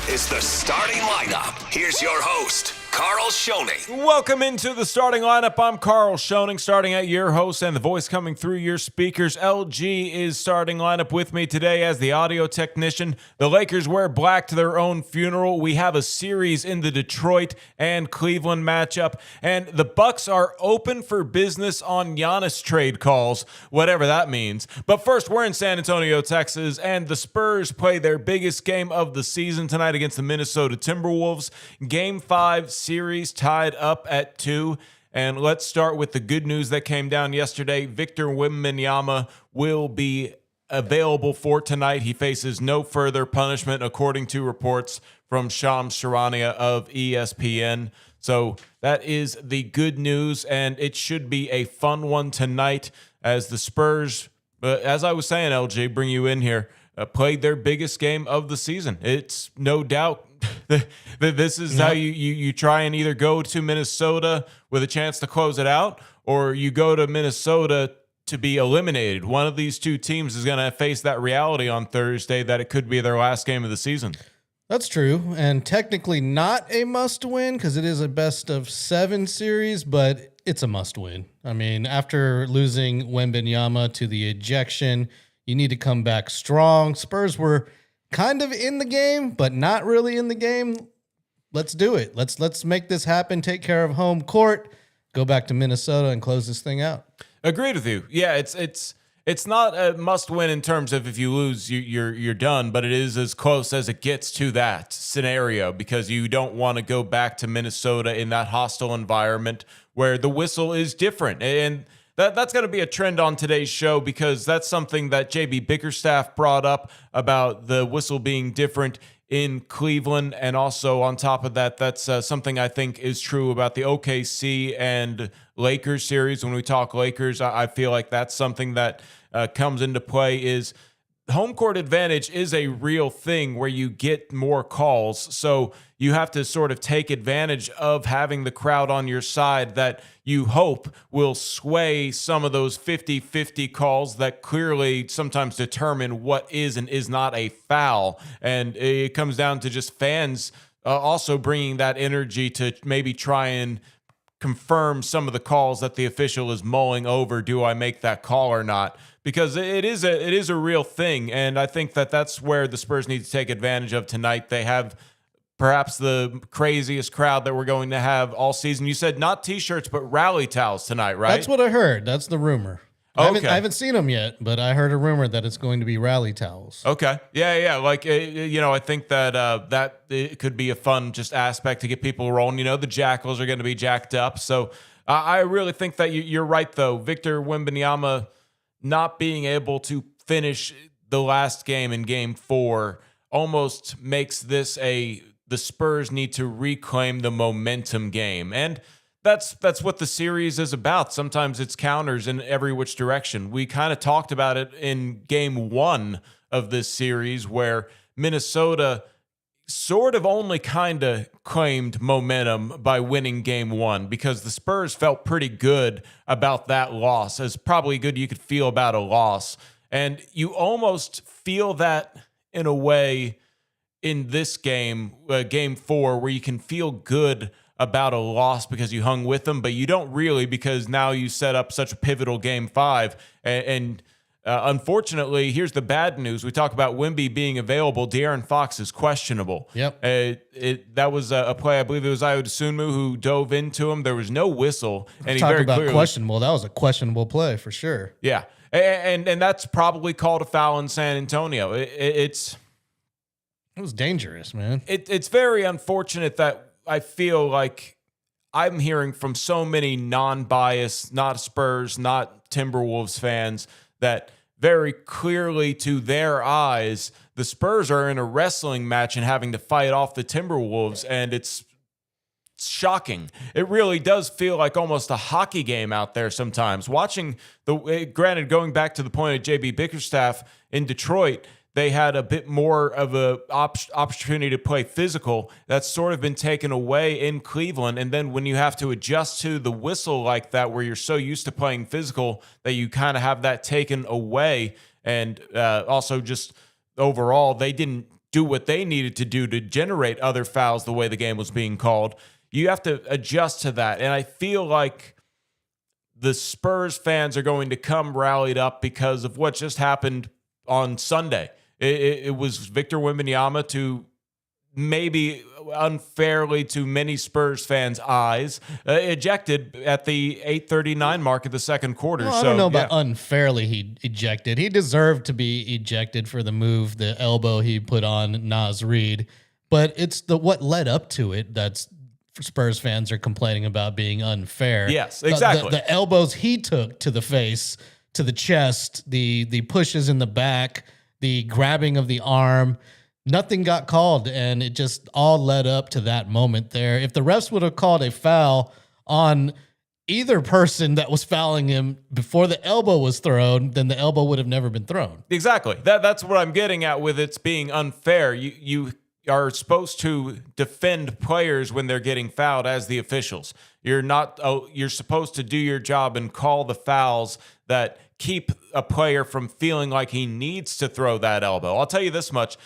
is the starting lineup. Here's your host, Carl Schoening. Welcome into the starting lineup. I'm Carl Schoening, starting at your host and the voice coming through your speakers. LG is starting lineup with me today as the audio technician. The Lakers wear black to their own funeral. We have a series in the Detroit and Cleveland matchup, and the Bucks are open for business on Giannis trade calls, whatever that means. But first, we're in San Antonio, Texas, and the Spurs play their biggest game of the season tonight against the Minnesota Timberwolves. Game 5 series tied up at 2. And let's start with the good news that came down yesterday. Victor Wembanyama will be available for tonight. He faces no further punishment, according to reports from Shams Charania of ESPN. So that is the good news, and it should be a fun one tonight as the Spurs, as I was saying, LG, bring you in here, played their biggest game of the season. It's no doubt that this is how you try and either go to Minnesota with a chance to close it out, or you go to Minnesota to be eliminated. One of these two teams is going to face that reality on Thursday that it could be their last game of the season. That's true, and technically not a must-win because it is a best-of-7 series, but it's a must-win. I mean, after losing Wembanyama to the ejection, you need to come back strong. Spurs were kind of in the game, but not really in the game. Let's do it. Let's make this happen. Take care of home court. Go back to Minnesota and close this thing out. Agreed with you. Yeah, it's not a must-win in terms of if you lose, you're done, but it is as close as it gets to that scenario because you don't want to go back to Minnesota in that hostile environment where the whistle is different. And that's going to be a trend on today's show because that's something that JB Bickerstaff brought up about the whistle being different in Cleveland. And also on top of that, that's something I think is true about the OKC and Lakers series. When we talk Lakers, I feel like that's something that comes into play is home court advantage is a real thing where you get more calls. So you have to sort of take advantage of having the crowd on your side that you hope will sway some of those 50-50 calls that clearly sometimes determine what is and is not a foul. And it comes down to just fans also bringing that energy to maybe try and confirm some of the calls that the official is mulling over. Do I make that call or not? Because it is a real thing, and I think that that's where the Spurs need to take advantage of tonight. They have perhaps the craziest crowd that we're going to have all season. You said not T-shirts, but rally towels tonight, right? That's what I heard. That's the rumor. Okay. I haven't seen them yet, but I heard a rumor that it's going to be rally towels. Okay. Yeah. Like, I think that that it could be a fun just aspect to get people rolling. The Jackals are going to be jacked up. So I really think that you're right, though. Victor Wembanyama not being able to finish the last game in Game 4 almost makes this the Spurs need to reclaim the momentum game. And that's what the series is about. Sometimes it's counters in every which direction. We kind of talked about it in Game 1 of this series where Minnesota sort of only kind of claimed momentum by winning Game 1 because the Spurs felt pretty good about that loss, as probably good you could feel about a loss. And you almost feel that in a way in this game, Game 4, where you can feel good about a loss because you hung with them, but you don't really because now you set up such a pivotal Game 5. And unfortunately, here's the bad news. We talk about Wemby being available. De'Aaron Fox is questionable. Yep. That was a play. I believe it was Ayo Dosunmu who dove into him. There was no whistle. And he Talk very about clearly, questionable. That was a questionable play for sure. Yeah. And that's probably called a foul in San Antonio. It was dangerous, man. It's very unfortunate that I feel like I'm hearing from so many non-biased, not Spurs, not Timberwolves fans that very clearly to their eyes, the Spurs are in a wrestling match and having to fight off the Timberwolves, and it's shocking. It really does feel like almost a hockey game out there sometimes. Watching granted, going back to the point of JB Bickerstaff in Detroit, they had a bit more of a opportunity to play physical. That's sort of been taken away in Cleveland. And then when you have to adjust to the whistle like that, where you're so used to playing physical that you kind of have that taken away. And also just overall, they didn't do what they needed to do to generate other fouls the way the game was being called. You have to adjust to that. And I feel like the Spurs fans are going to come rallied up because of what just happened on Sunday. It was Victor Wembanyama, to maybe unfairly to many Spurs fans' eyes, ejected at the 8:39 mark of the second quarter. Well, I don't know about unfairly he ejected. He deserved to be ejected for the move, the elbow he put on Naz Reid. But it's what led up to it that's Spurs fans are complaining about being unfair. Yes, exactly. The elbows he took to the face, to the chest, the pushes in the back, the grabbing of the arm, nothing got called, and it just all led up to that moment there. If the refs would have called a foul on either person that was fouling him before the elbow was thrown, then the elbow would have never been thrown. Exactly. That's what I'm getting at with it's being unfair. You are supposed to defend players when they're getting fouled as the officials. You're supposed to do your job and call the fouls that keep a player from feeling like he needs to throw that elbow. I'll tell you this much.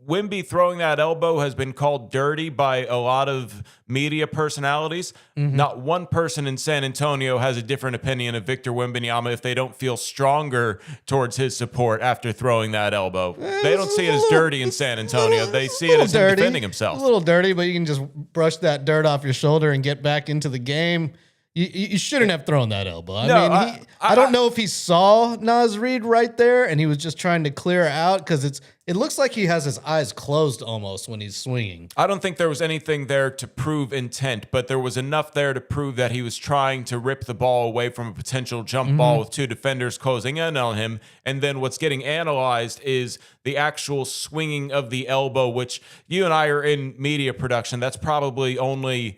Wemby throwing that elbow has been called dirty by a lot of media personalities. Not one person in San Antonio has a different opinion of Victor Wembanyama if they don't feel stronger towards his support after throwing that elbow. They don't see it as dirty in San Antonio. They see it as him defending himself. A little dirty, but you can just brush that dirt off your shoulder and get back into the game. You shouldn't have thrown that elbow. I don't know if he saw Naz Reid right there and he was just trying to clear out, because it looks like he has his eyes closed almost when he's swinging. I don't think there was anything there to prove intent, but there was enough there to prove that he was trying to rip the ball away from a potential jump ball with two defenders closing in on him. And then what's getting analyzed is the actual swinging of the elbow, which you and I are in media production. That's probably only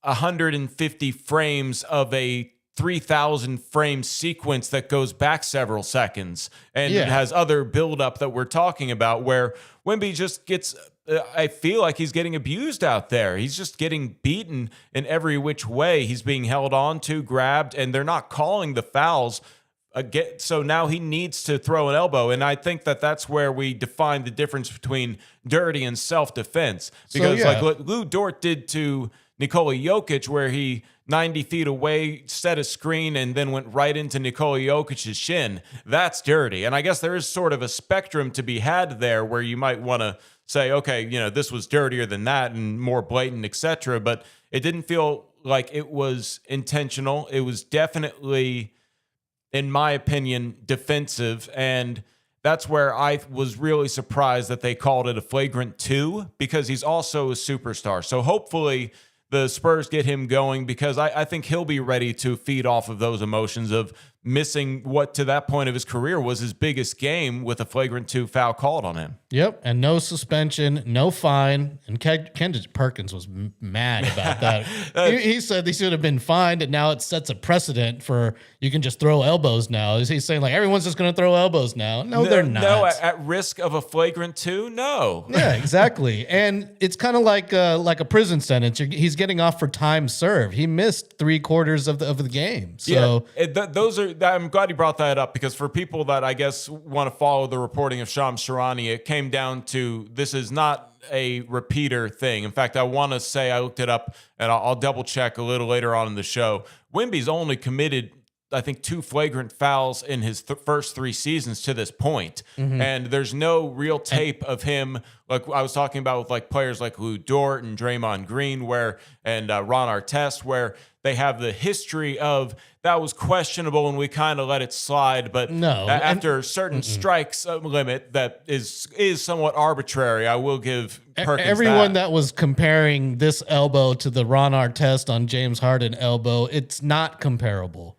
150 frames of a 3,000 frame sequence that goes back several seconds, and it has other buildup that we're talking about, where Wemby just gets, I feel like he's getting abused out there. He's just getting beaten in every which way. He's being held on to, grabbed, and they're not calling the fouls. So now he needs to throw an elbow, and I think that's where we define the difference between dirty and self-defense, because like what Lou Dort did to Nikola Jokic, where he 90 feet away set a screen and then went right into Nikola Jokic's shin, that's dirty. And I guess there is sort of a spectrum to be had there where you might want to say, okay, this was dirtier than that and more blatant, etc. But it didn't feel like it was intentional. It was definitely, in my opinion, defensive. And that's where I was really surprised that they called it a flagrant 2, because he's also a superstar. So hopefully the Spurs get him going, because I think he'll be ready to feed off of those emotions of missing what to that point of his career was his biggest game with a flagrant 2 foul called on him. Yep, and no suspension, no fine. And Kendrick Perkins was mad about that. He said he should have been fined, and now it sets a precedent for you can just throw elbows now. He's saying like everyone's just going to throw elbows now. No, they're not. No, at risk of a flagrant 2, no. Yeah, exactly. And it's kind of like a prison sentence. He's getting off for time served. He missed 3/4 of the game. So those are. I'm glad you brought that up, because for people that I guess want to follow the reporting of Shams Charania, it came down to this is not a repeater thing. In fact, I want to say I looked it up, and I'll double check a little later on in the show. Wemby's only committed, I think, 2 flagrant fouls in his first 3 seasons to this point. And there's no real tape of him, like I was talking about with like players like Lou Dort and Draymond Green, and Ron Artest, where they have the history of that was questionable and we kind of let it slide. But after certain strikes limit that is somewhat arbitrary, I will give Perkins everyone that was comparing this elbow to the Ron Artest on James Harden elbow, it's not comparable.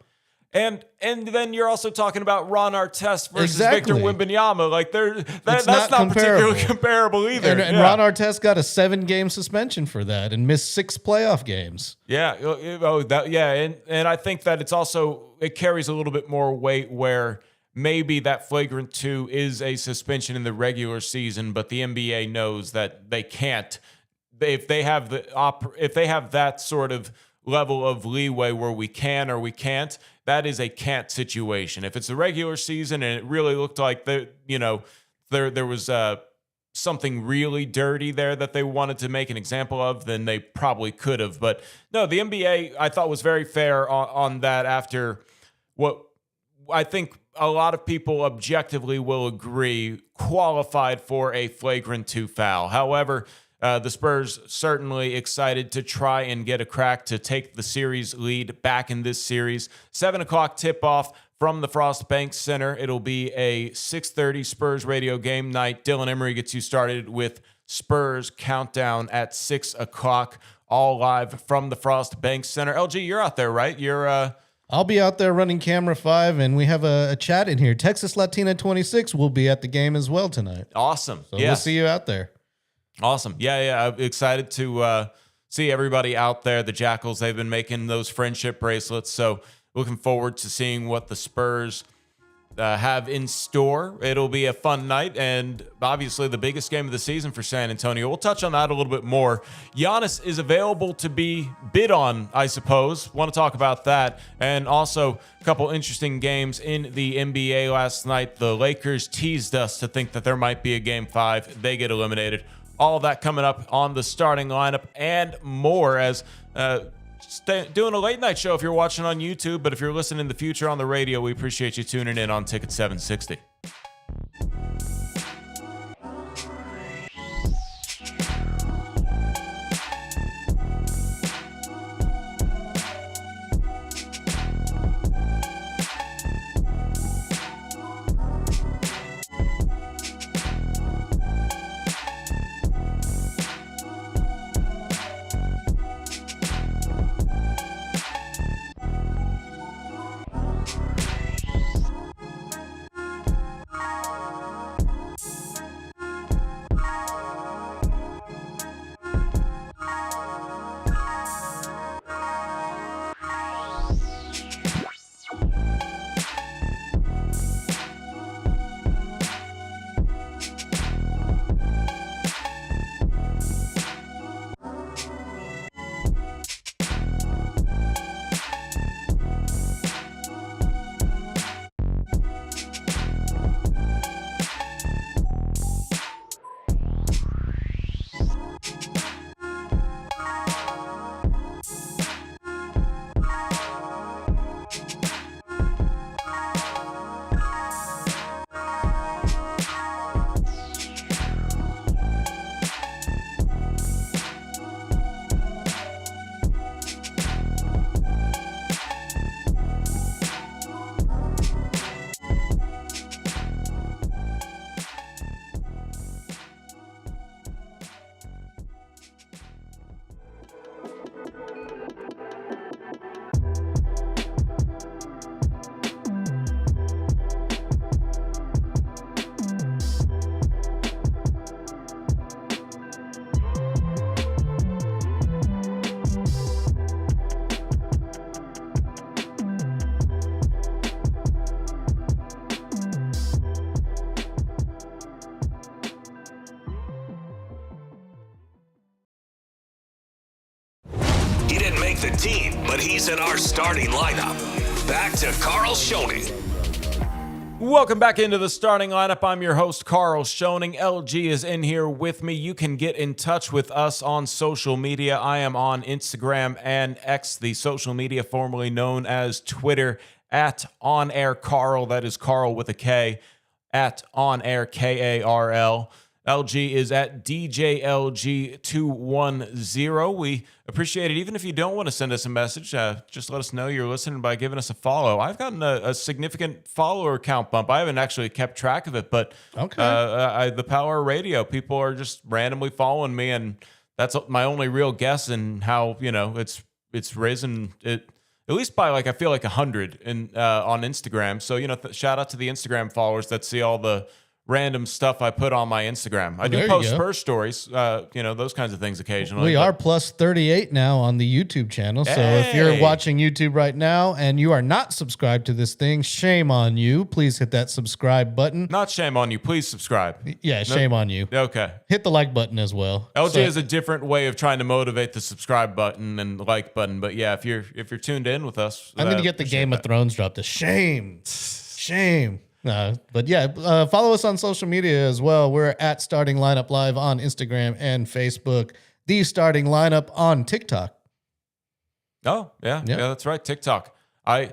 And then you're also talking about Ron Artest versus Victor Wembanyama. Like that's not particularly comparable either. And Ron Artest got a 7-game suspension for that and missed 6 playoff games. Yeah. And I think that it carries a little bit more weight where maybe that flagrant 2 is a suspension in the regular season, but the NBA knows that they can't. If they have that sort of level of leeway where we can or we can't, that is a can't situation. If it's the regular season and it really looked like there was something really dirty there that they wanted to make an example of, then they probably could have. But no, the NBA, I thought, was very fair on that after what I think a lot of people objectively will agree qualified for a flagrant 2 foul. However, the Spurs certainly excited to try and get a crack to take the series lead back in this series. 7 o'clock tip-off from the Frost Bank Center. It'll be a 6:30 Spurs radio game night. Dylan Emery gets you started with Spurs Countdown at 6 o'clock, all live from the Frost Bank Center. LG, you're out there, right? I'll be out there running camera 5, and we have a chat in here. Texas Latina 26 will be at the game as well tonight. Awesome. So we'll see you out there. Awesome. Yeah. I'm excited to see everybody out there. The Jackals, they've been making those friendship bracelets. So looking forward to seeing what the Spurs have in store. It'll be a fun night and obviously the biggest game of the season for San Antonio. We'll touch on that a little bit more. Giannis is available to be bid on, I suppose. Want to talk about that. And also a couple interesting games in the NBA last night. The Lakers teased us to think that there might be a game 5. They get eliminated. All of that coming up on the starting lineup and more as doing a late night show if you're watching on YouTube, but if you're listening in the future on the radio, we appreciate you tuning in on Ticket 760. The team, but he's in our starting lineup. Back to Carl Schoening. Welcome back into the starting lineup. I'm your host, Carl Schoening. LG is in here with me. You can get in touch with us on social media. I am on Instagram and X, the social media formerly known as Twitter, at OnAirCarl. That is Carl with a K, at OnAirKarl. LG is at DJLG210. We appreciate it. Even if you don't want to send us a message, just let us know you're listening by giving us a follow. I've gotten a significant follower count bump. I haven't actually kept track of it, but the Power Radio, people are just randomly following me, and that's my only real guess in how it's risen it at least by I feel like 100 on Instagram. So shout out to the Instagram followers that see all the random stuff I put on my Instagram. I do post Spurs stories, those kinds of things occasionally. We are plus 38 now on the YouTube channel. So if you're watching YouTube right now and you are not subscribed to this thing, shame on you. Please hit that subscribe button. Not shame on you. Please subscribe. Yeah, shame on you. Okay. Hit the like button as well. LJ has a different way of trying to motivate the subscribe button and the like button. But yeah, if you're tuned in with us, I'm going to get the Game of Thrones drop. The shame. But yeah, follow us on social media as well. We're at Starting Lineup Live on Instagram and Facebook. The Starting Lineup on TikTok. Oh, yeah, that's right. TikTok. I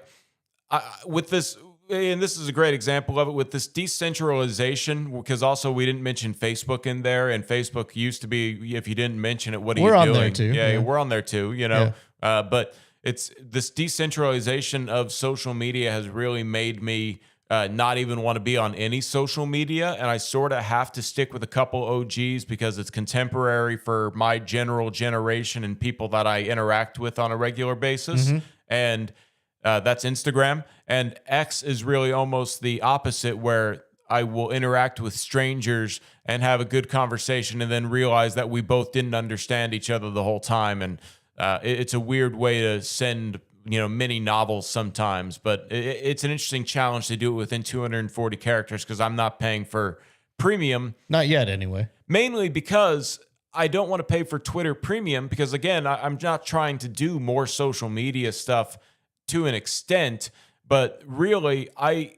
with this, and this is a great example of it with this decentralization, because also we didn't mention Facebook in there, and Facebook used to be, if you didn't mention it, what are you doing? We're on there too. Yeah, we're on there too, but it's this decentralization of social media has really made me not even want to be on any social media. And I sort of have to stick with a couple OGs because it's contemporary for my general generation and people that I interact with on a regular basis. And that's Instagram. And X is really almost the opposite, where I will interact with strangers and have a good conversation and then realize that we both didn't understand each other the whole time. And it's a weird way to send mini novels sometimes, but it's an interesting challenge to do it within 240 characters because I'm not paying for premium. Not yet, anyway. Mainly because I don't want to pay for Twitter premium because, again, I'm not trying to do more social media stuff to an extent, but really,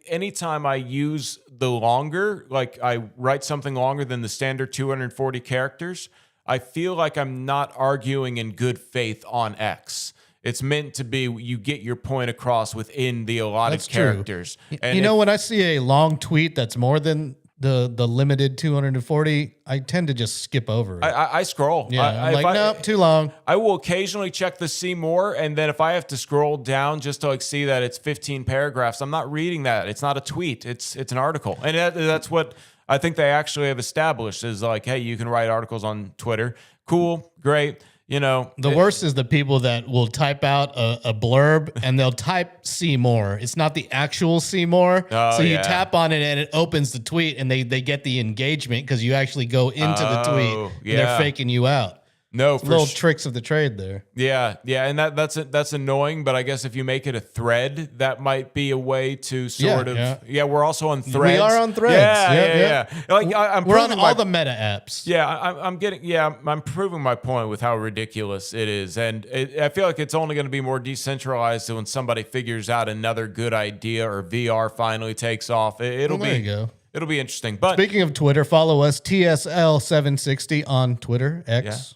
anytime I use the longer, like I write something longer than the standard 240 characters, I feel like I'm not arguing in good faith on X. It's meant to be you get your point across within the allotted characters. And when I see a long tweet that's more than the limited 240, I tend to just skip over it. I scroll. Yeah, nope, too long. I will occasionally check the see more, and then if I have to scroll down just to see that it's 15 paragraphs, I'm not reading that. It's not a tweet. It's an article, and that's what I think they actually have established is like, hey, you can write articles on Twitter. Cool, great. The worst is the people that will type out a blurb and they'll type see more. It's not the actual see more. So you tap on it and it opens the tweet and they get the engagement because you actually go into the tweet and they're faking you out. No, little tricks of the trade there. Yeah, and that's annoying. But I guess if you make it a thread, that might be a way to sort of. Yeah, we're also on Threads. We are on Threads. Yeah. Like we're on all the meta apps. Yeah, I'm proving my point with how ridiculous it is, and I feel like it's only going to be more decentralized when somebody figures out another good idea or VR finally takes off. There you go. It'll be interesting. But speaking of Twitter, follow us TSL760 on Twitter X.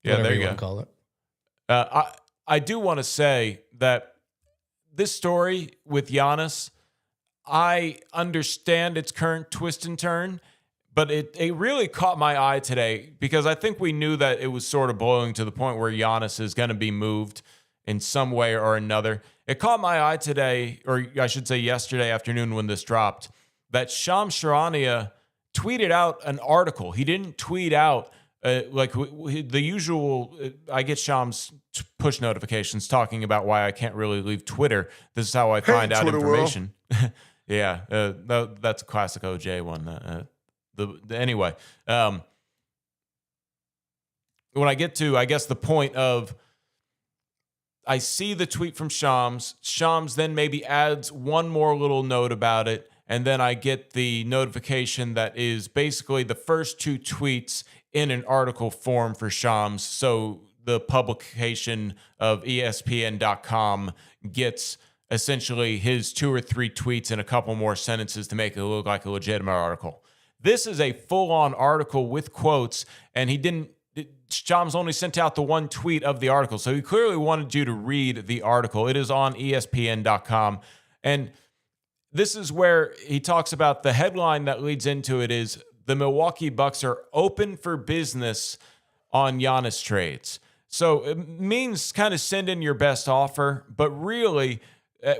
Yeah, there you go. Want to call it. I do want to say that this story with Giannis, I understand its current twist and turn, but it really caught my eye today because I think we knew that it was sort of blowing to the point where Giannis is going to be moved in some way or another. It caught my eye today, or I should say yesterday afternoon when this dropped, that Shams Charania tweeted out an article. He didn't tweet out the usual. I get Shams push notifications talking about why I can't really leave Twitter. This is how I find out Twitter information. That's a classic OJ one. Anyway, when I get to, I guess, the point of, I see the tweet from Shams. Shams then maybe adds one more little note about it, and then I get the notification that is basically the first two tweets in an article form for Shams. So the publication of ESPN.com gets essentially his 2 or 3 tweets and a couple more sentences to make it look like a legitimate article. This is a full-on article with quotes, and Shams only sent out the one tweet of the article. So he clearly wanted you to read the article. It is on ESPN.com. And this is where he talks about the headline that leads into it is, the Milwaukee Bucks are open for business on Giannis trades. So it means kind of send in your best offer, but really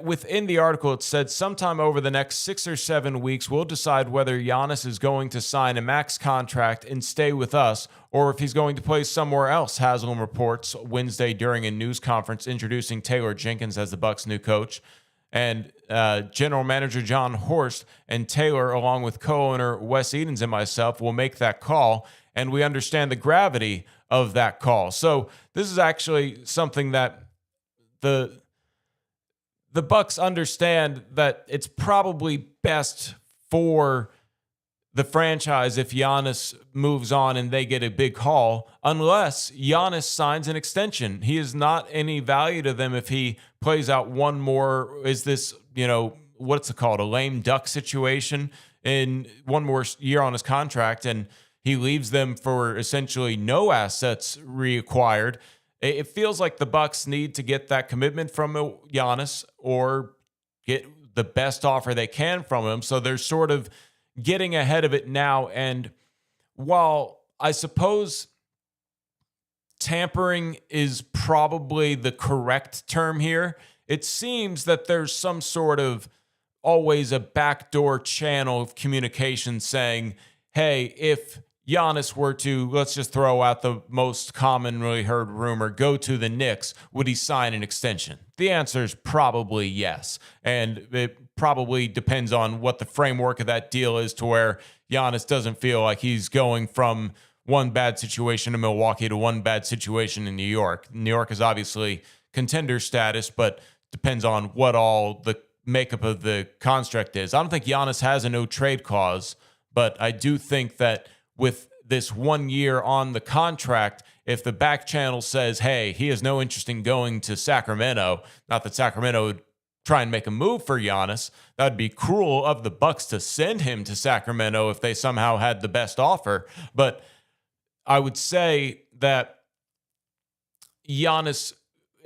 within the article it said sometime over the next 6 or 7 weeks we'll decide whether Giannis is going to sign a max contract and stay with us or if he's going to play somewhere else, Haslam reports Wednesday during a news conference introducing Taylor Jenkins as the Bucks' new coach. And General Manager John Horst and Taylor, along with co-owner Wes Edens and myself, will make that call, and we understand the gravity of that call. So this is actually something that the Bucks understand that it's probably best for the franchise if Giannis moves on and they get a big haul, unless Giannis signs an extension. He is not any value to them if he plays out one more, is this, what's it called, a lame duck situation in one more year on his contract, and he leaves them for essentially no assets reacquired. It feels like the Bucks need to get that commitment from Giannis or get the best offer they can from him. So they're sort of getting ahead of it now. And while I suppose tampering is probably the correct term here, it seems that there's some sort of always a backdoor channel of communication saying, hey, if Giannis were to, let's just throw out the most commonly heard rumor, go to the Knicks, would he sign an extension? The answer is probably yes. And it probably depends on what the framework of that deal is, to where Giannis doesn't feel like he's going from one bad situation in Milwaukee to one bad situation in New York. New York is obviously contender status, but depends on what all the makeup of the construct is. I don't think Giannis has a no trade clause, but I do think that with this 1 year on the contract, if the back channel says, hey, he has no interest in going to Sacramento, not that Sacramento would try and make a move for Giannis, that would be cruel of the Bucks to send him to Sacramento if they somehow had the best offer. But I would say that Giannis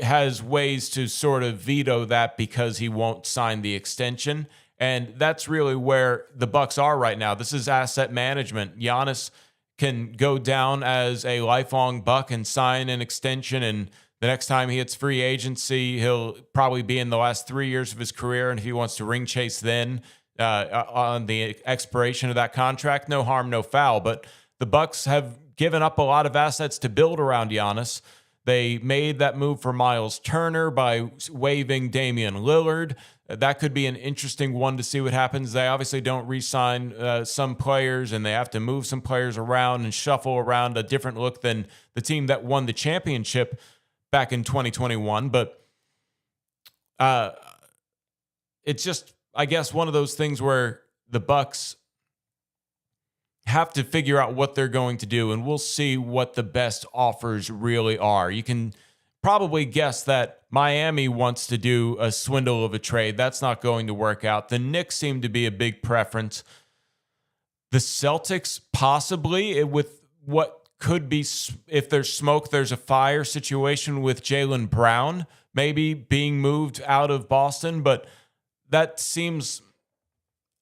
has ways to sort of veto that because he won't sign the extension. And that's really where the Bucks are right now. This is asset management. Giannis can go down as a lifelong Buck and sign an extension, and the next time he hits free agency, he'll probably be in the last 3 years of his career. And if he wants to ring chase then on the expiration of that contract, no harm, no foul. But the Bucks have given up a lot of assets to build around Giannis. They made that move for Miles Turner by waiving Damian Lillard. That could be an interesting one to see what happens. They obviously don't re-sign some players, and they have to move some players around and shuffle around a different look than the team that won the championship back in 2021. But it's just, I guess, one of those things where the Bucks have to figure out what they're going to do, and we'll see what the best offers really are. You can probably guess that Miami wants to do a swindle of a trade. That's not going to work out. The Knicks seem to be a big preference. The Celtics, possibly, with what could be, if there's smoke, there's a fire situation with Jaylen Brown maybe being moved out of Boston, but that seems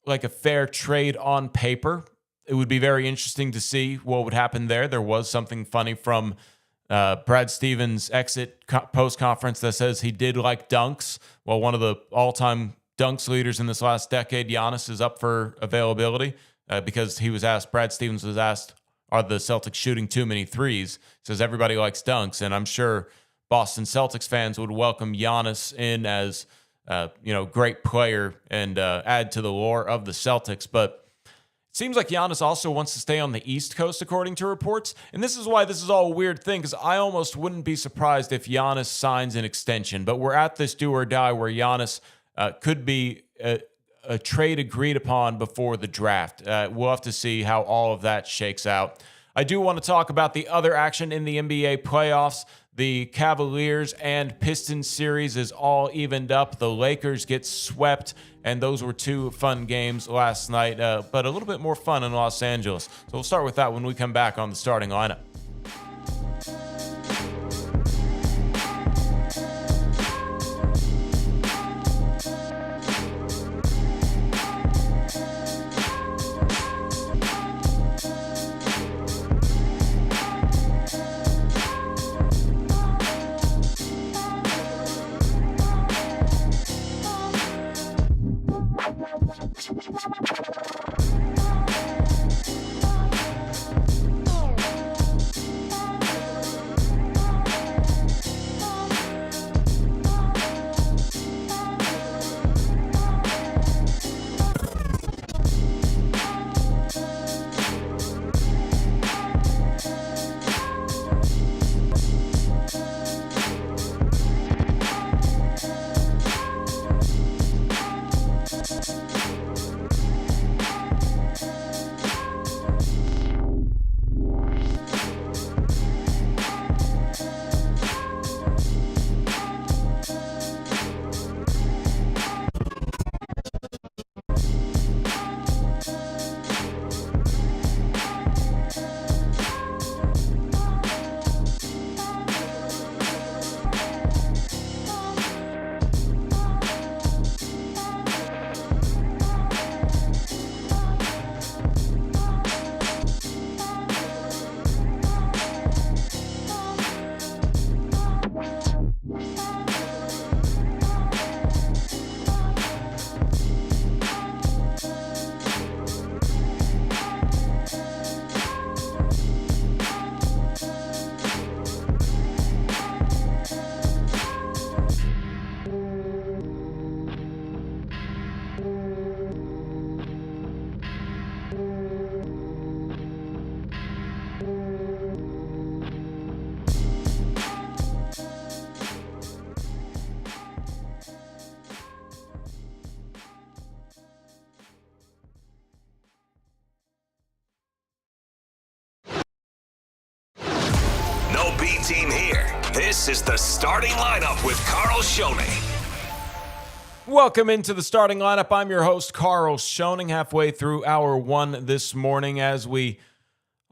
like a fair trade on paper. It would be very interesting to see what would happen there. There was something funny from Brad Stevens' exit post-conference that says he did like dunks. Well, one of the all-time dunks leaders in this last decade, Giannis, is up for availability because he was asked, Brad Stevens was asked, are the Celtics shooting too many threes? He says everybody likes dunks, and I'm sure Boston Celtics fans would welcome Giannis in as great player and add to the lore of the Celtics. But seems like Giannis also wants to stay on the East Coast, according to reports. And this is why this is all a weird thing, because I almost wouldn't be surprised if Giannis signs an extension. But we're at this do or die where Giannis could be a trade agreed upon before the draft. We'll have to see how all of that shakes out. I do want to talk about the other action in the NBA playoffs. The Cavaliers and Pistons series is all evened up. The Lakers get swept, and those were two fun games last night, but a little bit more fun in Los Angeles. So we'll start with that when we come back on the starting lineup. B team here. This is the starting lineup with Carl Schoening. Welcome into the starting lineup. I'm your host, Carl Schoening, halfway through hour one this morning as we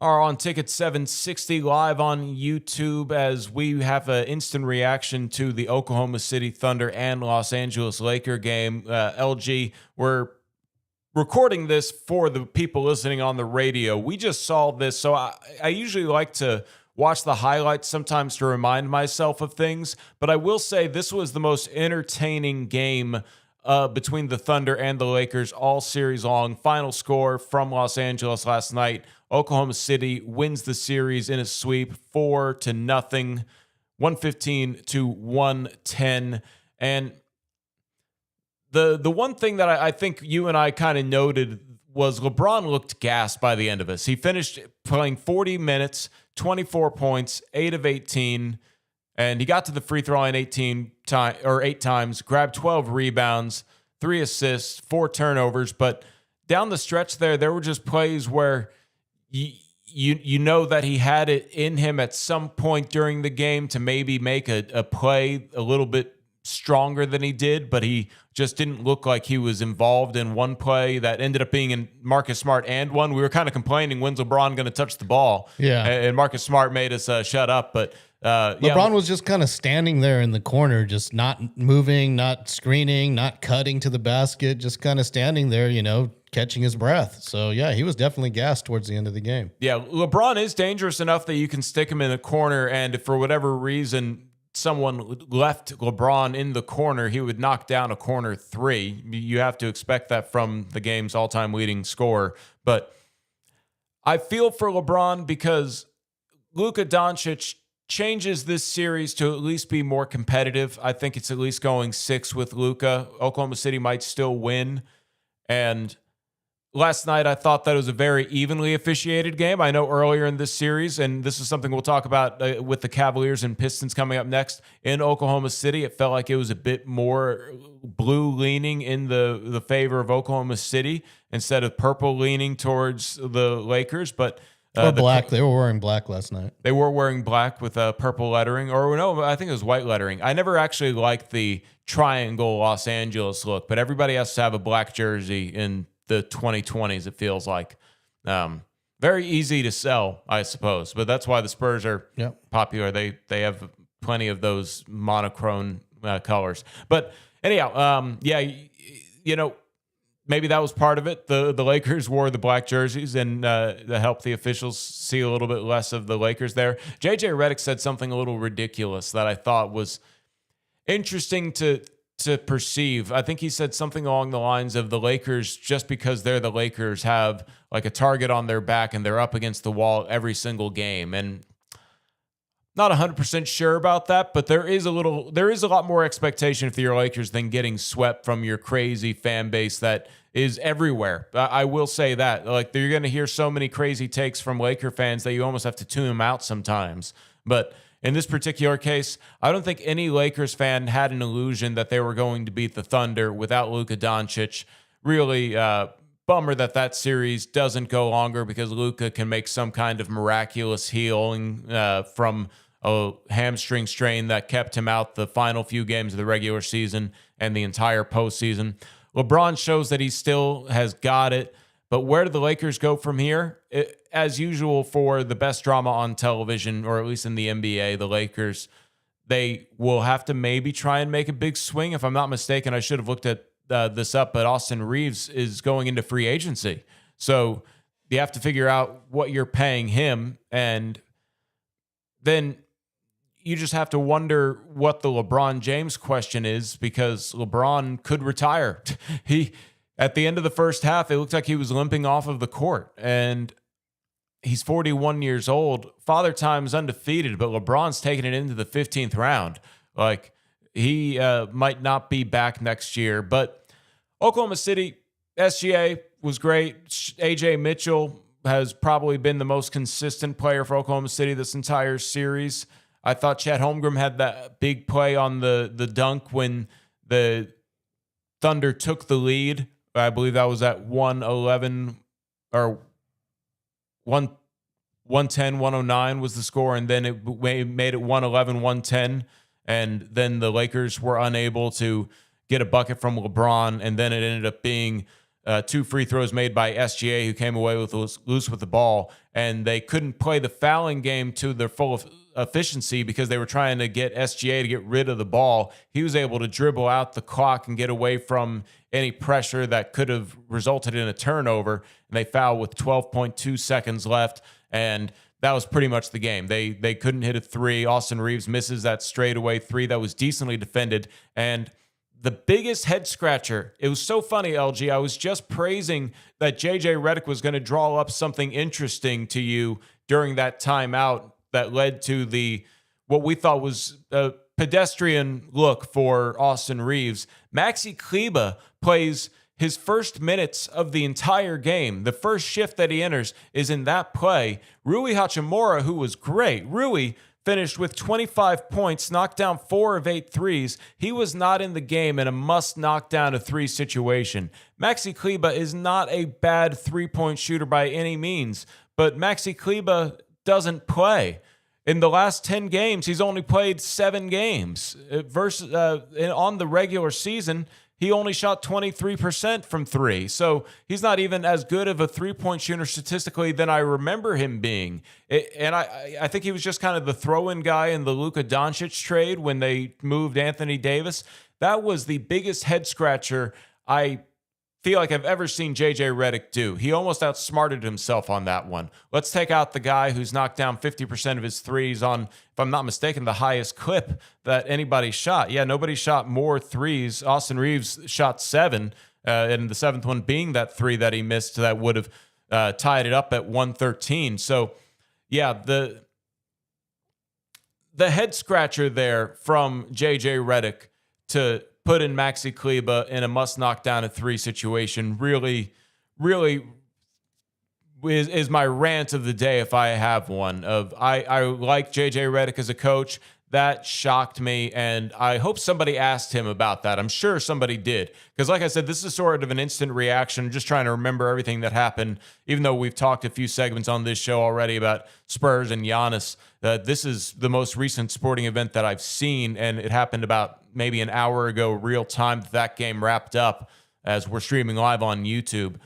are on Ticket 760 live on YouTube as we have an instant reaction to the Oklahoma City Thunder and Los Angeles Laker game. LG, we're recording this for the people listening on the radio. We just saw this, so I usually like to watch the highlights sometimes to remind myself of things, but I will say this was the most entertaining game between the Thunder and the Lakers all series long. Final score from Los Angeles last night: Oklahoma City wins the series in a sweep 4-0, 115-110. And the one thing that I think you and I kind of noted was LeBron looked gassed by the end of this. He finished playing 40 minutes, 24 points, 8 of 18, and he got to the free throw line 8 times, grabbed 12 rebounds, 3 assists, 4 turnovers. But down the stretch there were just plays where you know that he had it in him at some point during the game to maybe make a play a little bit stronger than he did, but he just didn't look like he was involved in one play that ended up being in Marcus Smart and one. We were kind of complaining, when's LeBron going to touch the ball? Yeah. And Marcus Smart made us shut up. But LeBron was just kind of standing there in the corner, just not moving, not screening, not cutting to the basket, just kind of standing there, catching his breath. So, yeah, he was definitely gassed towards the end of the game. Yeah, LeBron is dangerous enough that you can stick him in the corner, and if for whatever reason someone left LeBron in the corner, he would knock down a corner three. You have to expect that from the game's all-time leading scorer. But I feel for LeBron because Luka Doncic changes this series to at least be more competitive. I think it's at least going 6 with Luka. Oklahoma City might still win. And last night, I thought that it was a very evenly officiated game. I know earlier in this series, and this is something we'll talk about with the Cavaliers and Pistons coming up next in Oklahoma City, it felt like it was a bit more blue leaning in the favor of Oklahoma City instead of purple leaning towards the Lakers. But or black. They were wearing black last night. They were wearing black with purple lettering. Or no, I think it was white lettering. I never actually liked the triangle Los Angeles look, but everybody has to have a black jersey in the 2020s, it feels like. Very easy to sell, I suppose, but that's why the Spurs are popular. They have plenty of those monochrome colors. But anyhow, maybe that was part of it. The Lakers wore the black jerseys, and that helped the officials see a little bit less of the Lakers there. JJ Redick said something a little ridiculous that I thought was interesting to perceive. I think he said something along the lines of the Lakers, just because they're the Lakers, have like a target on their back and they're up against the wall every single game. And not 100% sure about that, but there is a lot more expectation if you're Lakers than getting swept from your crazy fan base that is everywhere. I will say that. Like, you're going to hear so many crazy takes from Laker fans that you almost have to tune them out sometimes. But in this particular case, I don't think any Lakers fan had an illusion that they were going to beat the Thunder without Luka Doncic. Really bummer that series doesn't go longer because Luka can make some kind of miraculous healing from a hamstring strain that kept him out the final few games of the regular season and the entire postseason. LeBron shows that he still has got it. But where do the Lakers go from here? As usual for the best drama on television, or at least in the NBA, the Lakers, they will have to maybe try and make a big swing. If I'm not mistaken, I should have looked at this up, but Austin Reeves is going into free agency. So you have to figure out what you're paying him, and then you just have to wonder what the LeBron James question is, because LeBron could retire. At the end of the first half, it looked like he was limping off of the court, and he's 41 years old. Father Time's undefeated, but LeBron's taking it into the 15th round. Like, he might not be back next year. But Oklahoma City, SGA was great. AJ Mitchell has probably been the most consistent player for Oklahoma City this entire series. I thought Chet Holmgren had that big play on the dunk when the Thunder took the lead. I believe that was at 111 or 1 110-109 was the score, and then it made it 111-110, and then the Lakers were unable to get a bucket from LeBron, and then it ended up being 2 free throws made by SGA, who came away with loose with the ball, and they couldn't play the fouling game to their full efficiency because they were trying to get SGA to get rid of the ball. He was able to dribble out the clock and get away from any pressure that could have resulted in a turnover, and they fouled with 12.2 seconds left, and that was pretty much the game. They couldn't hit a three. Austin Reeves misses that straightaway three that was decently defended, and the biggest head scratcher, it was so funny, LG. I was just praising that JJ Redick was going to draw up something interesting to you during that timeout that led to what we thought was a pedestrian look for Austin Reeves. Maxi Kleber plays his first minutes of the entire game. The first shift that he enters is in that play. Rui Hachimura, who was great. Rui finished with 25 points, knocked down 4 of 8 threes. He was not in the game in a must knock down a three situation. Maxi Kleber is not a bad three-point shooter by any means, but Maxi Kleber doesn't play. In the last 10 games, he's only played 7 games. On the regular season, he only shot 23% from three. So he's not even as good of a three-point shooter statistically than I remember him being. And I think he was just kind of the throw-in guy in the Luka Doncic trade when they moved Anthony Davis. That was the biggest head-scratcher I feel like I've ever seen JJ Redick do. He almost outsmarted himself on that one. Let's take out the guy who's knocked down 50% of his threes on, if I'm not mistaken, the highest clip that anybody shot. Yeah, nobody shot more threes. Austin Reeves shot 7, and the 7th one being that three that he missed that would have tied it up at 113. So, yeah, the head scratcher there from JJ Redick to put in Maxi Kleber in a must knock down a three situation really is my rant of the day if I have one. I like JJ Redick as a coach. That shocked me, and I hope somebody asked him about that. I'm sure somebody did, because like I said, this is sort of an instant reaction, just trying to remember everything that happened, even though we've talked a few segments on this show already about Spurs and Giannis. This is the most recent sporting event that I've seen, and it happened about maybe an hour ago, real time, that game wrapped up as we're streaming live on YouTube.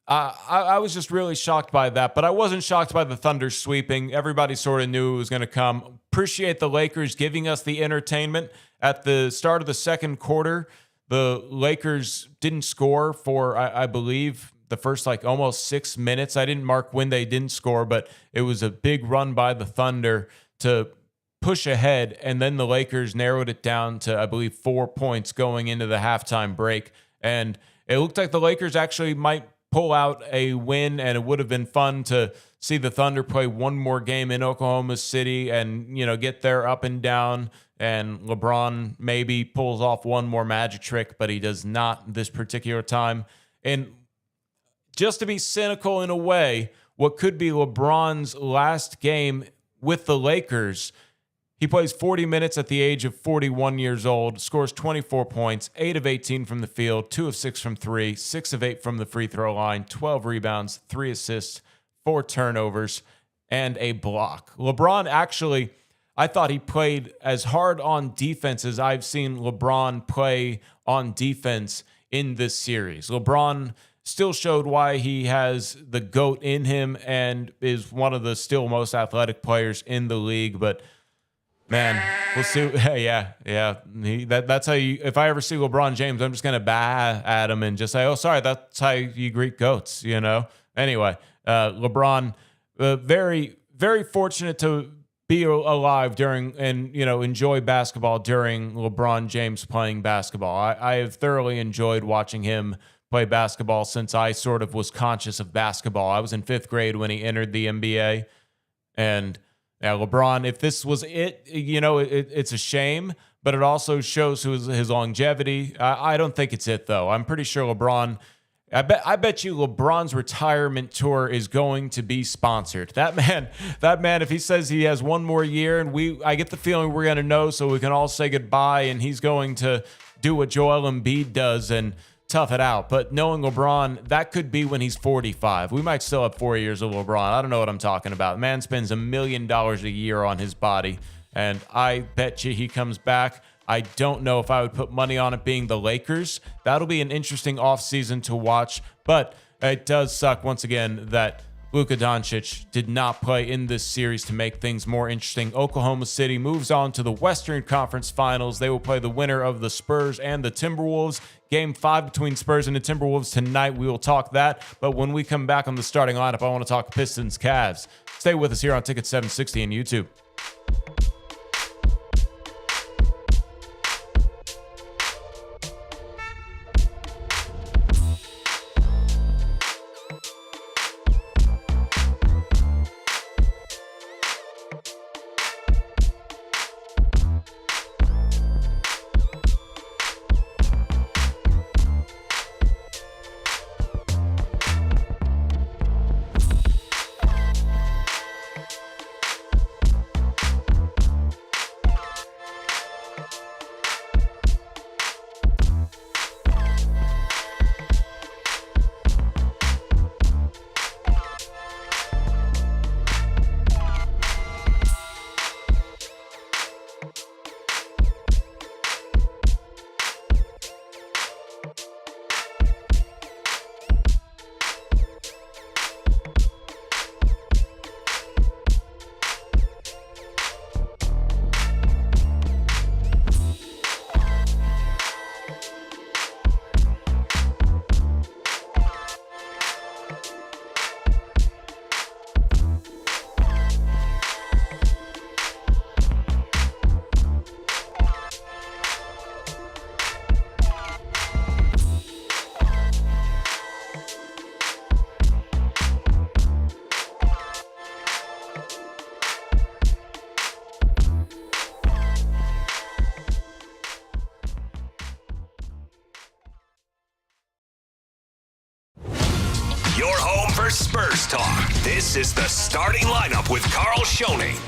I was just really shocked by that, but I wasn't shocked by the Thunder sweeping. Everybody sort of knew it was going to come. Appreciate the Lakers giving us the entertainment. At the start of the second quarter, the Lakers didn't score for, I believe, the first almost 6 minutes. I didn't mark when they didn't score, but it was a big run by the Thunder to push ahead, and then the Lakers narrowed it down to, I believe, 4 points going into the halftime break. And it looked like the Lakers actually might pull out a win, and it would have been fun to see the Thunder play one more game in Oklahoma City and, get there up and down, and LeBron maybe pulls off one more magic trick, but he does not this particular time. And just to be cynical in a way, what could be LeBron's last game with the Lakers, he plays 40 minutes at the age of 41 years old, scores 24 points, 8 of 18 from the field, 2 of 6 from 3, 6 of 8 from the free throw line, 12 rebounds, 3 assists, 4 turnovers, and a block. LeBron actually, I thought he played as hard on defense as I've seen LeBron play on defense in this series. LeBron still showed why he has the GOAT in him and is one of the still most athletic players in the league, but man, we'll see. Yeah. That's how you. If I ever see LeBron James, I'm just gonna bah at him and just say, "Oh, sorry, that's how you greet goats." Anyway, LeBron, very, very fortunate to be alive during and enjoy basketball during LeBron James playing basketball. I have thoroughly enjoyed watching him play basketball since I sort of was conscious of basketball. I was in 5th grade when he entered the NBA, and yeah, LeBron, if this was it's a shame, but it also shows his longevity. I don't think it's it, though. I'm pretty sure LeBron, I bet you LeBron's retirement tour is going to be sponsored. That man, if he says he has one more year, and I get the feeling we're going to know so we can all say goodbye, and he's going to do what Joel Embiid does and tough it out. But knowing LeBron, that could be when he's 45. We might still have 4 years of LeBron. I don't know what I'm talking about. Man spends $1 million a year on his body, and I bet you he comes back. I don't know if I would put money on it being the Lakers. That'll be an interesting offseason to watch, but it does suck once again that Luka Doncic did not play in this series to make things more interesting. Oklahoma City moves on to the Western Conference Finals. They will play the winner of the Spurs and the Timberwolves. Game 5 between Spurs and the Timberwolves tonight. We will talk that. But when we come back on the starting lineup, I want to talk Pistons, Cavs. Stay with us here on Ticket 760 and YouTube. Your home for Spurs talk. This is the starting lineup with Carl Schoening.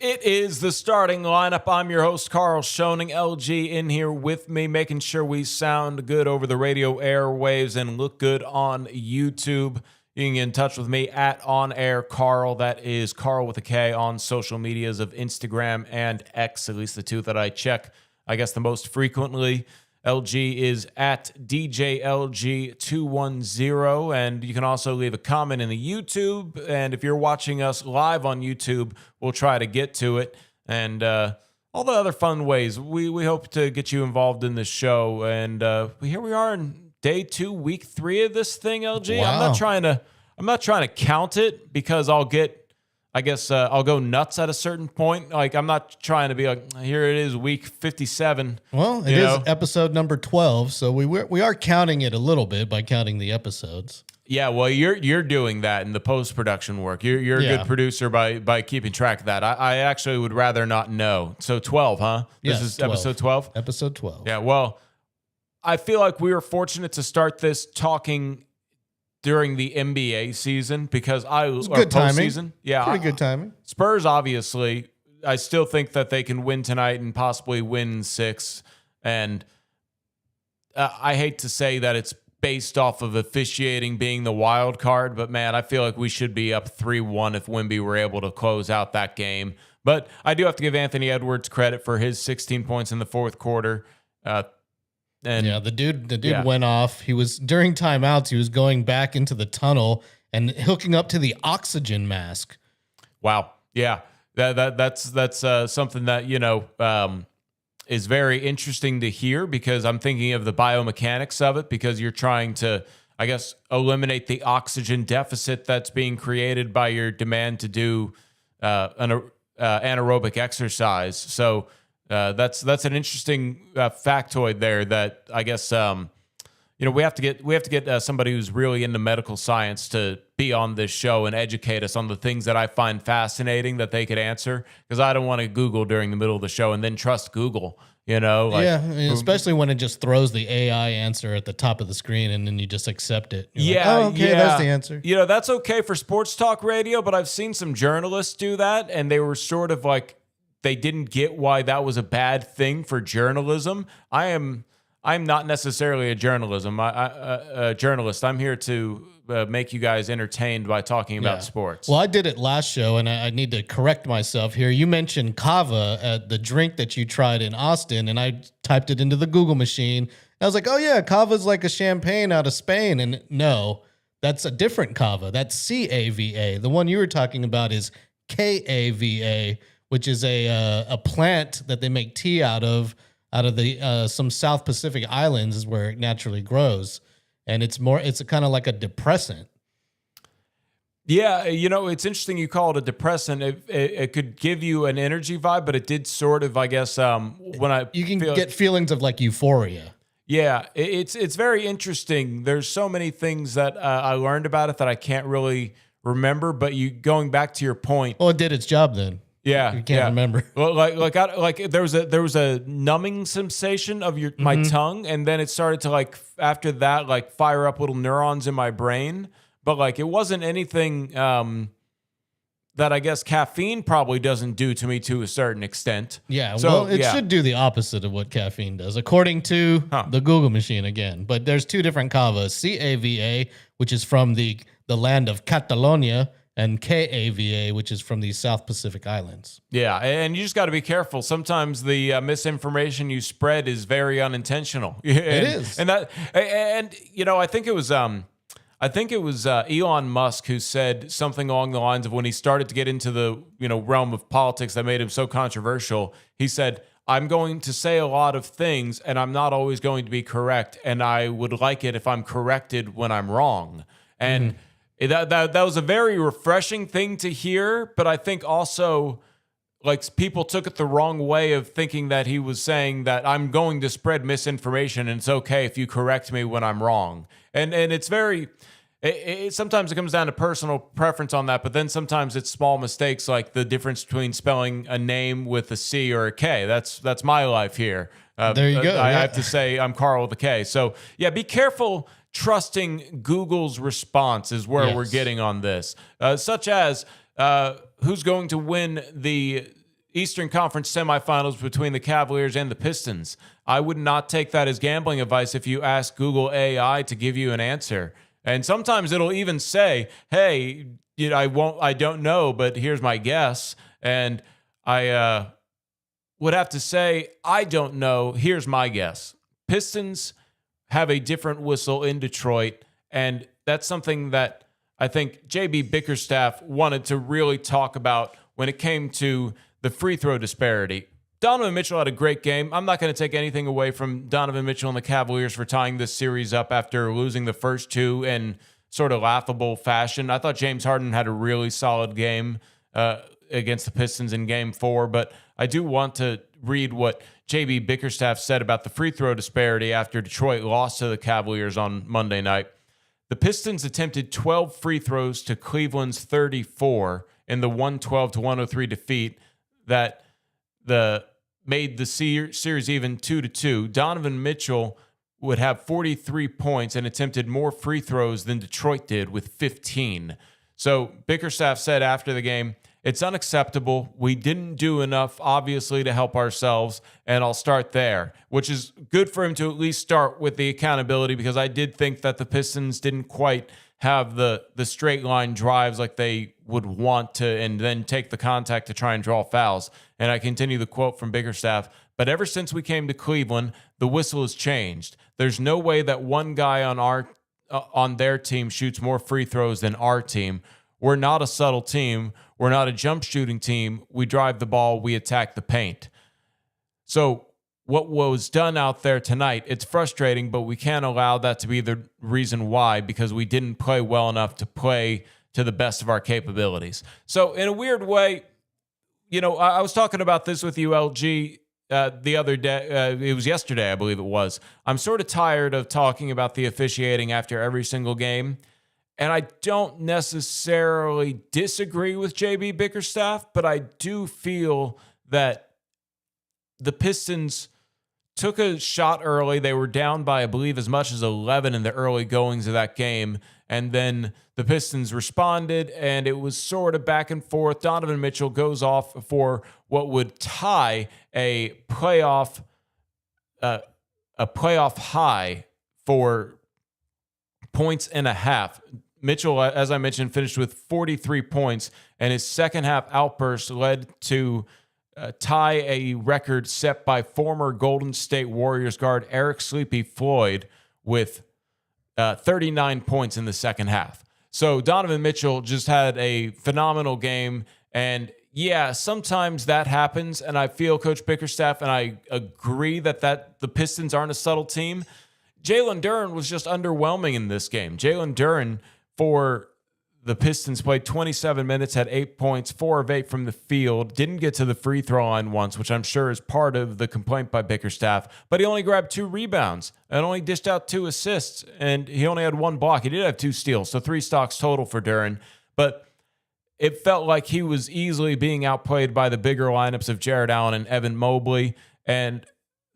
It is the starting lineup. I'm your host, Carl Schoening. LG in here with me, making sure we sound good over the radio airwaves and look good on YouTube. You can get in touch with me at On Air Carl. That is Carl with a K on social medias of Instagram and X, at least the two that I check, I guess, the most frequently. LG is at DJLG210, and you can also leave a comment in the YouTube. And if you're watching us live on YouTube, we'll try to get to it. And all the other fun ways. We hope to get you involved in this show. And here we are in day 2, week 3 of this thing, LG. Wow. I'm not trying to count it because I'll go nuts at a certain point. Like, I'm not trying to be like, here it is, week 57. Well, it is episode number 12, so we are counting it a little bit by counting the episodes. Yeah, well, you're doing that in the post-production work. You're a good producer by keeping track of that. I actually would rather not know. So 12, huh? This is 12. episode 12? Episode 12. Yeah, well, I feel like we were fortunate to start this talking during the NBA season because good timing. Postseason. Yeah, Pretty good timing. Spurs, obviously, I still think that they can win tonight and possibly win 6. And I hate to say that it's based off of officiating being the wild card, but man, I feel like we should be up 3-1 if Wemby were able to close out that game. But I do have to give Anthony Edwards credit for his 16 points in the fourth quarter. And yeah, the dude went off. He was during timeouts. He was going back into the tunnel and hooking up to the oxygen mask. Wow. Yeah, that's something that is very interesting to hear because I'm thinking of the biomechanics of it because you're trying to, I guess, eliminate the oxygen deficit that's being created by your demand to do anaerobic exercise. So. That's an interesting factoid there that I guess we have to get somebody who's really into medical science to be on this show and educate us on the things that I find fascinating that they could answer because I don't want to Google during the middle of the show and then trust Google. Especially when it just throws the AI answer at the top of the screen and then you just accept it. That's the answer. That's okay for sports talk radio, but I've seen some journalists do that and they were sort of like. They didn't get why that was a bad thing for journalism. I am I'm not necessarily a journalist. I'm here to make you guys entertained by talking about sports. Well, I did it last show, and I need to correct myself here. You mentioned cava, the drink that you tried in Austin, and I typed it into the Google machine. I was like, oh, yeah, cava's like a champagne out of Spain. And no, that's a different cava. That's C-A-V-A. The one you were talking about is K-A-V-A, which is a plant that they make tea out of the some South Pacific islands is where it naturally grows. And it's kind of like a depressant. Yeah, it's interesting you call it a depressant. It could give you an energy vibe, but it did sort of, I guess, you can get feelings of like euphoria. Yeah, it's very interesting. There's so many things that I learned about it that I can't really remember. But going back to your point, well, it did its job then. Yeah, you can't remember. Well, like there was a numbing sensation of my tongue, and then it started to after that fire up little neurons in my brain. But it wasn't anything that I guess caffeine probably doesn't do to me to a certain extent. Yeah, so, it should do the opposite of what caffeine does, according to the Google machine again. But there's two different cavas, C-A-V-A, which is from the land of Catalonia, and K-A-V-A, which is from the South Pacific Islands. Yeah, and you just got to be careful. Sometimes the misinformation you spread is very unintentional. It is. And I think it was Elon Musk who said something along the lines of when he started to get into the realm of politics that made him so controversial. He said, I'm going to say a lot of things and I'm not always going to be correct, and I would like it if I'm corrected when I'm wrong. And that was a very refreshing thing to hear, but I think also people took it the wrong way of thinking that he was saying that I'm going to spread misinformation and it's okay if you correct me when I'm wrong. And it's very sometimes it comes down to personal preference on that, but then sometimes it's small mistakes like the difference between spelling a name with a C or a K. That's my life here. There you go. I have to say I'm Carl with a K. So yeah, be careful trusting Google's response is where we're getting on this, such as who's going to win the Eastern Conference Semifinals between the Cavaliers and the Pistons. I would not take that as gambling advice if you ask Google AI to give you an answer. And sometimes it'll even say, hey, I don't know, but here's my guess. And I would have to say, I don't know, here's my guess. Pistons have a different whistle in Detroit, and that's something that I think JB Bickerstaff wanted to really talk about when it came to the free throw disparity. Donovan Mitchell had a great game. I'm not going to take anything away from Donovan Mitchell and the Cavaliers for tying this series up after losing the first two in sort of laughable fashion. I thought James Harden had a really solid game against the Pistons in Game 4, but I do want to read what JB Bickerstaff said about the free throw disparity after Detroit lost to the Cavaliers on Monday night. The Pistons attempted 12 free throws to Cleveland's 34 in the 112-103 defeat that made the series even 2-2. Donovan Mitchell would have 43 points and attempted more free throws than Detroit did with 15. So Bickerstaff said after the game, it's unacceptable. We didn't do enough, obviously, to help ourselves, and I'll start there, which is good for him to at least start with the accountability, because I did think that the Pistons didn't quite have the straight line drives like they would want to, and then take the contact to try and draw fouls. And I continue the quote from Bickerstaff, but ever since we came to Cleveland, the whistle has changed. There's no way that one guy on their team shoots more free throws than our team. We're not a subtle team. We're not a jump shooting team. We drive the ball. We attack the paint. So what was done out there tonight, it's frustrating, but we can't allow that to be the reason why, because we didn't play well enough to play to the best of our capabilities. So in a weird way, I was talking about this with you, LG, the other day. It was yesterday, I believe it was. I'm sort of tired of talking about the officiating after every single game. And I don't necessarily disagree with JB Bickerstaff, but I do feel that the Pistons took a shot early. They were down by, I believe, as much as 11 in the early goings of that game. And then the Pistons responded, and it was sort of back and forth. Donovan Mitchell goes off for what would tie a playoff a playoff high for points and a half. Mitchell, as I mentioned, finished with 43 points, and his second half outburst led to tie a record set by former Golden State Warriors guard Eric Sleepy Floyd with 39 points in the second half. So Donovan Mitchell just had a phenomenal game. And yeah, sometimes that happens. And I feel Coach Bickerstaff, and I agree that the Pistons aren't a subtle team. Jalen Duren was just underwhelming in this game. Jalen Duren for the Pistons played 27 minutes, had 8 points, 4 of 8 from the field, didn't get to the free throw line once, which I'm sure is part of the complaint by Bickerstaff, but he only grabbed 2 rebounds and only dished out 2 assists, and he only had 1 block. He did have 2 steals, so 3 stocks total for Duren, but it felt like he was easily being outplayed by the bigger lineups of Jared Allen and Evan Mobley, and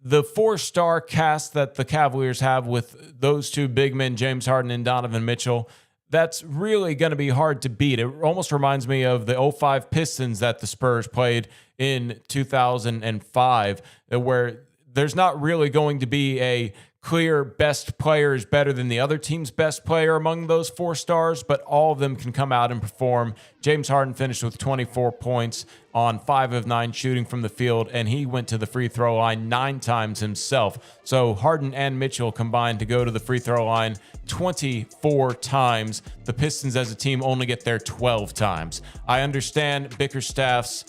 the 4-star cast that the Cavaliers have with those 2 big men, James Harden and Donovan Mitchell, that's really going to be hard to beat. It almost reminds me of the 05 Pistons that the Spurs played in 2005, where there's not really going to be a clear best player is better than the other team's best player among those 4 stars, but all of them can come out and perform. James Harden finished with 24 points on 5 of 9 shooting from the field, and he went to the free throw line 9 times himself. So Harden and Mitchell combined to go to the free throw line 24 times. The Pistons as a team only get there 12 times. I understand Bickerstaff's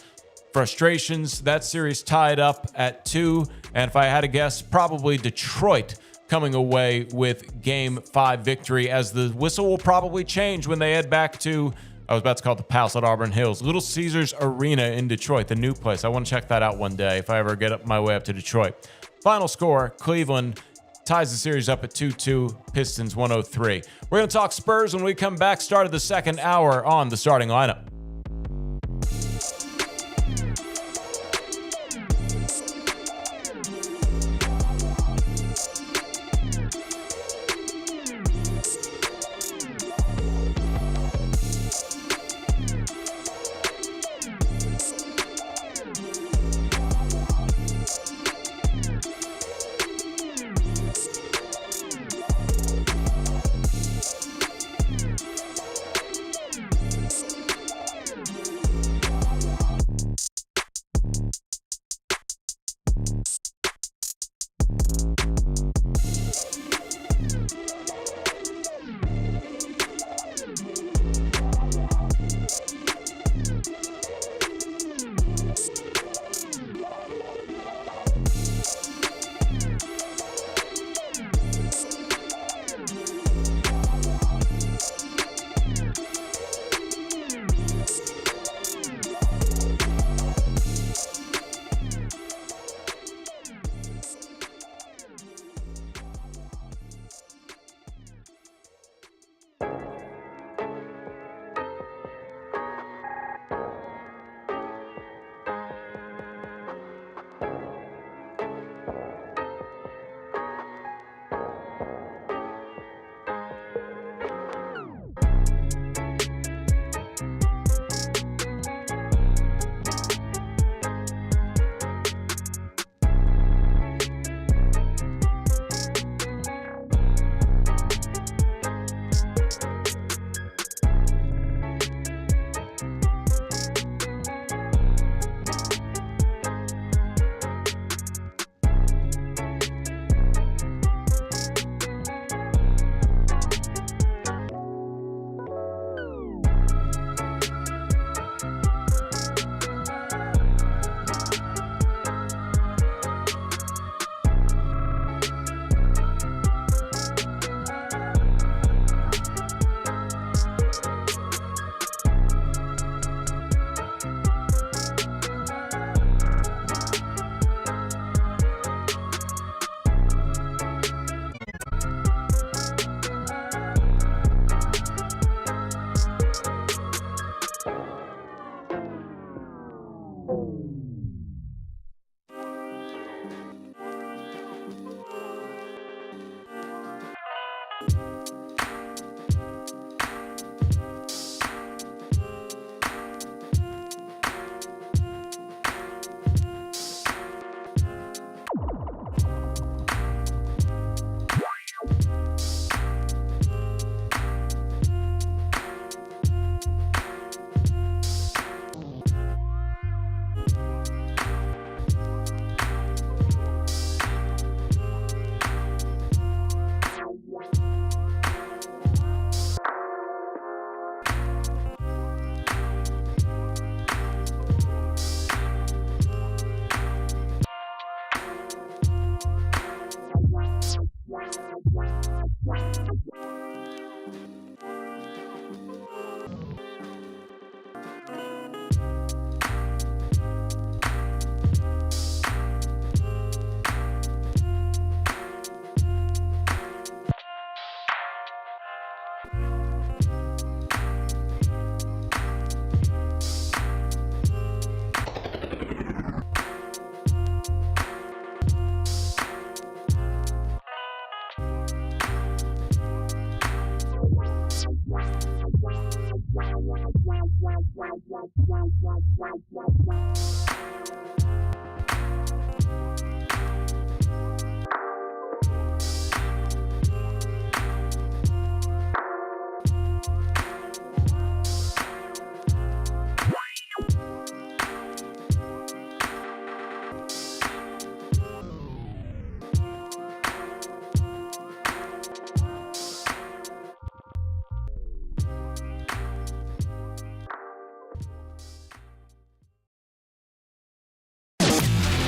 frustrations. That series tied up at 2, and if I had to guess, probably Detroit coming away with Game 5 victory, as the whistle will probably change when they head back to, I was about to call it the Palace at Auburn Hills, Little Caesars Arena in Detroit, the new place. I want to check that out one day if I ever get my way up to Detroit. Final score, Cleveland ties the series up at 2-2, Pistons 103. We're going to talk Spurs when we come back. Started the second hour on the starting lineup.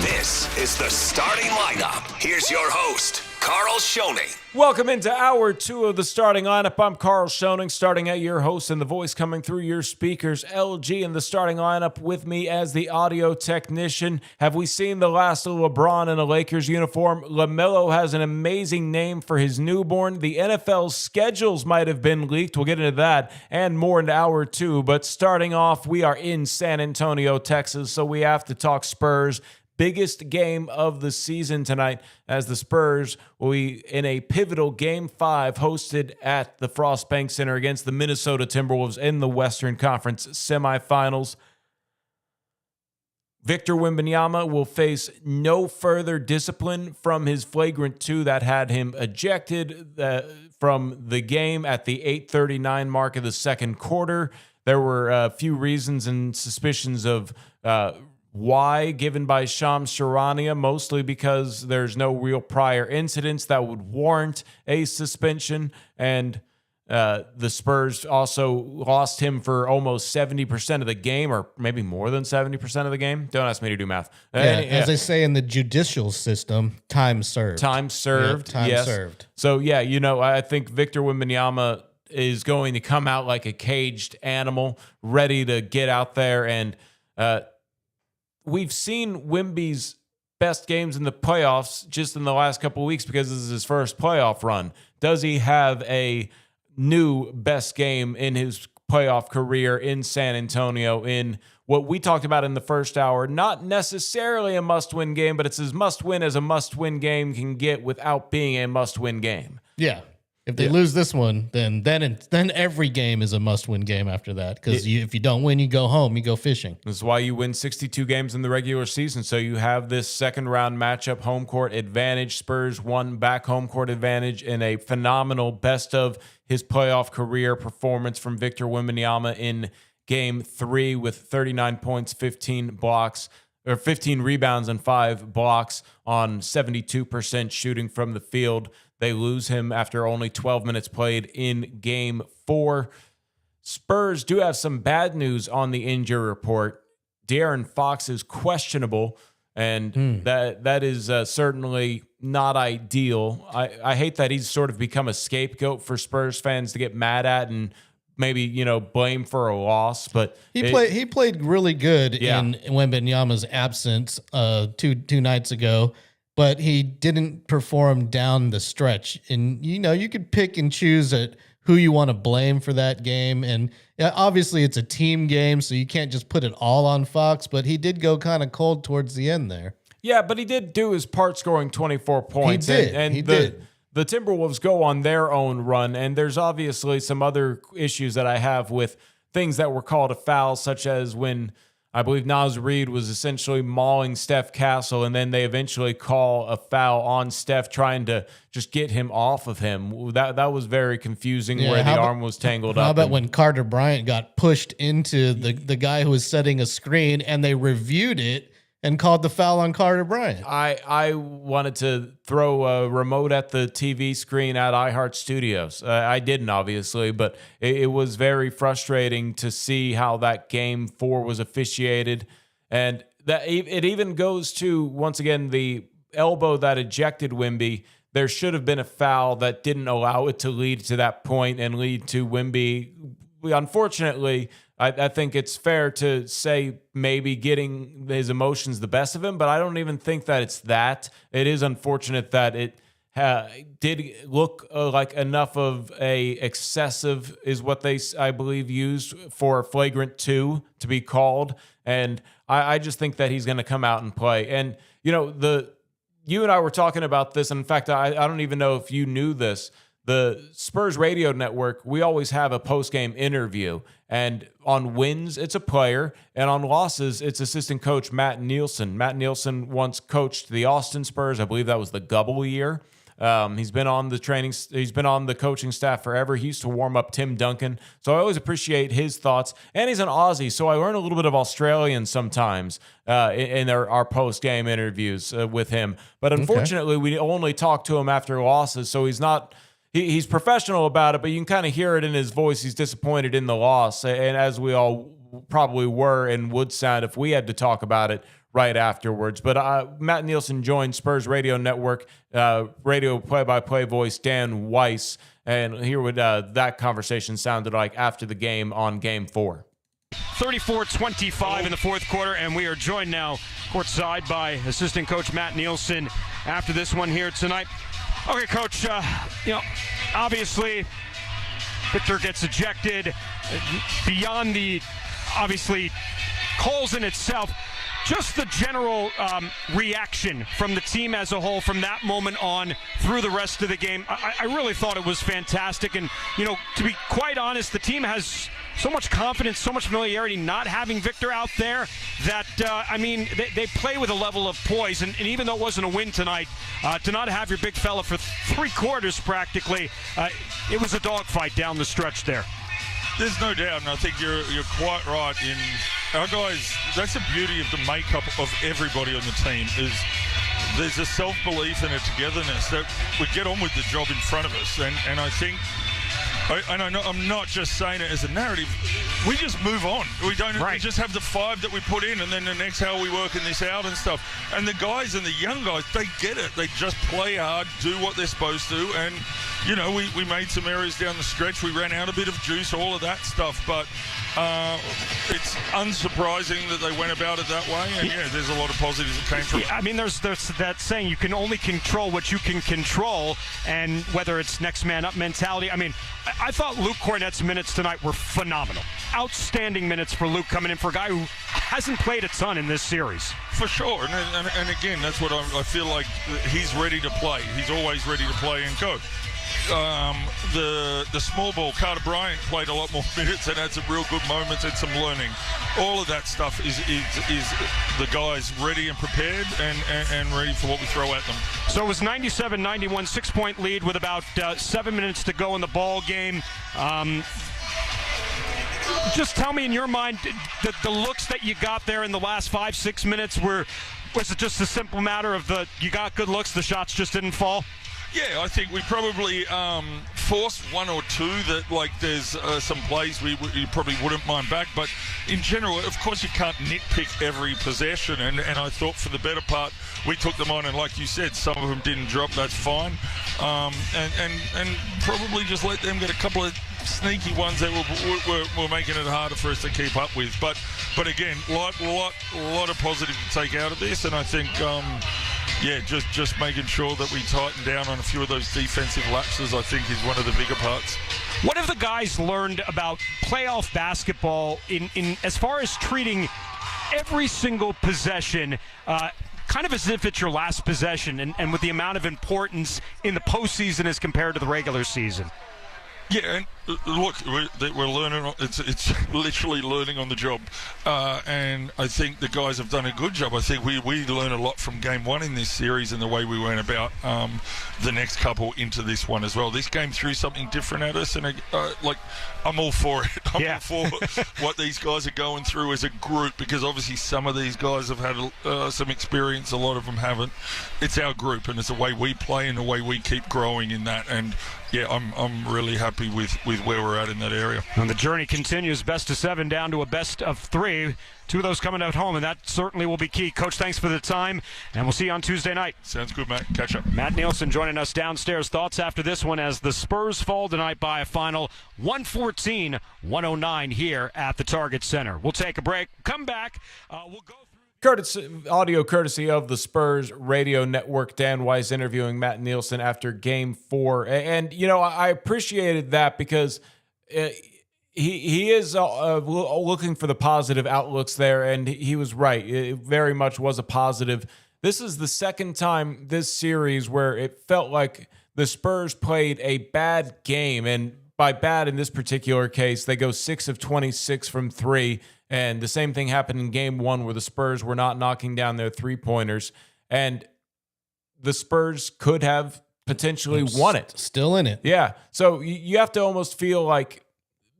This is the starting lineup. Here's your host, Carl Schoening. Welcome into hour 2 of the starting lineup. I'm Carl Schoening, starting at your host and the voice coming through your speakers, LG, in the starting lineup with me as the audio technician. Have we seen the last of LeBron in a Lakers uniform? LaMelo has an amazing name for his newborn. The NFL schedules might have been leaked. We'll get into that and more into hour 2. But starting off, we are in San Antonio, Texas, so we have to talk Spurs. Biggest game of the season tonight as the Spurs will be in a pivotal Game 5 hosted at the Frost Bank Center against the Minnesota Timberwolves in the Western Conference Semifinals. Victor Wembanyama will face no further discipline from his flagrant 2 that had him ejected from the game at the 8:39 mark of the second quarter. There were a few reasons and suspicions of why given by Shams Charania, mostly because there's no real prior incidents that would warrant a suspension. And the Spurs also lost him for almost 70% of the game, or maybe more than 70% of the game. Don't ask me to do math. As they say in the judicial system, time served. Time served. Time yes. served. So, yeah, I think Victor Wembanyama is going to come out like a caged animal, ready to get out there. And we've seen Wemby's best games in the playoffs just in the last couple of weeks because this is his first playoff run. Does he have a new best game in his playoff career in San Antonio in what we talked about in the first hour? Not necessarily a must-win game, but it's as must-win as a must-win game can get without being a must-win game. Yeah. If they lose this one, then every game is a must-win game after that. Because if you don't win, you go home, you go fishing. This is why you win 62 games in the regular season. So you have this second-round matchup, home court advantage. Spurs won back home court advantage in a phenomenal best of his playoff career performance from Victor Wembanyama in Game 3 with 39 points, 15 blocks, or 15 rebounds and 5 blocks on 72% shooting from the field. They lose him after only 12 minutes played in Game 4. Spurs do have some bad news on the injury report. De'Aaron Fox is questionable, and that is certainly not ideal. I hate that he's sort of become a scapegoat for Spurs fans to get mad at and maybe, blame for a loss. But he played really good in Wembanyama's absence two nights ago. But he didn't perform down the stretch. And, you could pick and choose at who you want to blame for that game. And obviously it's a team game, so you can't just put it all on Fox, but he did go kind of cold towards the end there. Yeah, but he did do his part scoring 24 points. He did. And he did. The Timberwolves go on their own run, and there's obviously some other issues that I have with things that were called a foul, such as when I believe Naz Reid was essentially mauling Steph Castle, and then they eventually call a foul on Steph, trying to just get him off of him. That was very confusing, where the arm was tangled up. How about when Carter Bryant got pushed into the guy who was setting a screen, and they reviewed it and called the foul on Carter Bryant? I wanted to throw a remote at the TV screen at iHeart Studios. I didn't, obviously, but it was very frustrating to see how that Game 4 was officiated. And that it even goes to, once again, the elbow that ejected Wemby. There should have been a foul that didn't allow it to lead to that point and lead to Wemby. Unfortunately, I think it's fair to say maybe getting his emotions the best of him, but I don't even think that it's that. It is unfortunate that it did look like enough of a excessive is what they, I believe, used for flagrant 2 to be called. And I just think that he's going to come out and play. And, you and I were talking about this. And in fact, I don't even know if you knew this. the Spurs radio network, we always have a post-game interview. And on wins, it's a player. And on losses, it's assistant coach Matt Nielsen. Matt Nielsen once coached the Austin Spurs. I believe that was the Gubble year. He's been on the coaching staff forever. He used to warm up Tim Duncan. So I always appreciate his thoughts. And he's an Aussie, so I learn a little bit of Australian sometimes in our post-game interviews with him. But unfortunately, we only talk to him after losses, so he's not... He's professional about it, but you can kind of hear it in his voice. He's disappointed in the loss, and as we all probably were and would sound if we had to talk about it right afterwards. But Matt Nielsen joined Spurs Radio Network, radio play-by-play voice Dan Weiss, and hear what that conversation sounded like after the game on Game 4. 34-25 in the fourth quarter, and we are joined now courtside by assistant coach Matt Nielsen after this one here tonight. Okay, Coach, obviously Victor gets ejected. Beyond the, obviously, calls in itself, just the general reaction from the team as a whole from that moment on through the rest of the game, I really thought it was fantastic. And, to be quite honest, the team has so much confidence, so much familiarity not having Victor out there that, they play with a level of poise. And even though it wasn't a win tonight, to not have your big fella for 3 quarters practically, it was a dogfight down the stretch there. There's no doubt, and I think you're quite right. In our guys, that's the beauty of the makeup of everybody on the team, is there's a self-belief and a togetherness that we get on with the job in front of us. And I think, and I'm not just saying it as a narrative, we just move on. We don't. Right. We just have the 5 that we put in, and then the next how we working this out and stuff. And the guys and the young guys, they get it. They just play hard, do what they're supposed to, and we made some errors down the stretch. We ran out a bit of juice, all of that stuff. But it's unsurprising that they went about it that way. And there's a lot of positives that came from it. There's that saying, you can only control what you can control, and whether it's next man up mentality. I thought Luke Cornett's minutes tonight were phenomenal. Outstanding minutes for Luke, coming in for a guy who hasn't played a ton in this series. For sure. And again, that's what I feel like. He's ready to play. He's always ready to play and go. The small ball, Carter Bryant played a lot more minutes and had some real good moments and some learning. All of that stuff is the guys ready and prepared and ready for what we throw at them. So it was 97-91, 6-point lead with about 7 minutes to go in the ball game. Just tell me, in your mind, the looks that you got there in the last 5-6 minutes, was it just a simple matter of you got good looks, the shots just didn't fall? Yeah, I think we probably forced 1 or 2 that, there's some plays you probably wouldn't mind back. But in general, of course, you can't nitpick every possession. And I thought for the better part, we took them on. And like you said, some of them didn't drop. That's fine. And probably just let them get a couple of sneaky ones that were making it harder for us to keep up with. But again, lot of positive to take out of this. And I think... just making sure that we tighten down on a few of those defensive lapses, I think, is one of the bigger parts. What have the guys learned about playoff basketball in as far as treating every single possession kind of as if it's your last possession, and with the amount of importance in the postseason as compared to the regular season? Yeah, and look, we're learning. It's literally learning on the job, and I think the guys have done a good job. I think we learned a lot from Game 1 in this series and the way we went about the next couple into this one as well. This game threw something different at us, and I'm all for it. I'm all for what these guys are going through as a group, because obviously some of these guys have had some experience, a lot of them haven't. It's our group, and it's the way we play and the way we keep growing in that. And yeah, I'm really happy with where we're at in that area. And the journey continues, best of 7 down to a best of 3. 2 of those coming at home, and that certainly will be key. Coach, thanks for the time, and we'll see you on Tuesday night. Sounds good, Matt. Catch up. Matt Nielsen joining us downstairs. Thoughts after this one as the Spurs fall tonight by a final 114-109 here at the Target Center. We'll take a break. Come back. We'll go audio courtesy of the Spurs Radio Network. Dan Weiss interviewing Matt Nielsen after Game 4. And I appreciated that because he is looking for the positive outlooks there, and he was right. It very much was a positive. This is the second time this series where it felt like the Spurs played a bad game, and by bad in this particular case, they go 6 of 26 from three, and the same thing happened in game one where the Spurs were not knocking down their three-pointers, and the Spurs could have potentially won it. Still in it. Yeah, so you have to almost feel like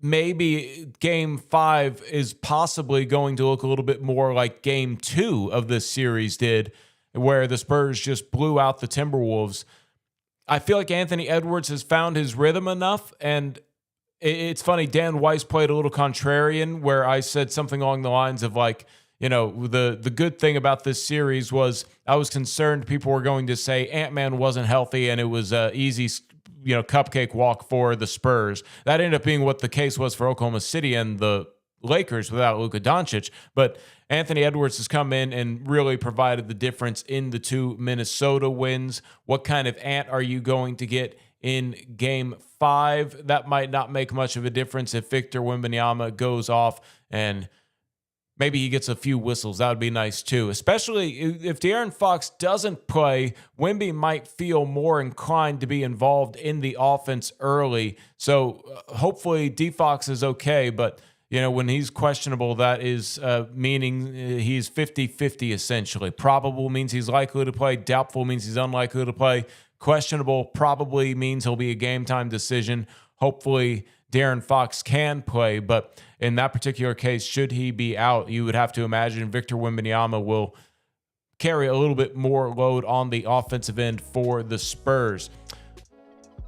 maybe game 5 is possibly going to look a little bit more like game 2 of this series did, where the Spurs just blew out the Timberwolves. I feel like Anthony Edwards has found his rhythm enough, and it's funny, Dan Weiss played a little contrarian where I said something along the lines of like, the good thing about this series was I was concerned people were going to say Ant-Man wasn't healthy and it was an easy, cupcake walk for the Spurs. That ended up being what the case was for Oklahoma City and the Lakers without Luka Doncic. But Anthony Edwards has come in and really provided the difference in the 2 Minnesota wins. What kind of Ant are you going to get in game 5? That might not make much of a difference if Victor Wembanyama goes off and maybe he gets a few whistles. That would be nice too. Especially if De'Aaron Fox doesn't play, Wemby might feel more inclined to be involved in the offense early. So hopefully D-Fox is okay, but when he's questionable, that is meaning he's 50-50 essentially. Probable means he's likely to play. Doubtful means he's unlikely to play. Questionable probably means he'll be a game time decision. Hopefully De'Aaron Fox can play, but in that particular case, should he be out, you would have to imagine Victor Wembanyama will carry a little bit more load on the offensive end for the Spurs.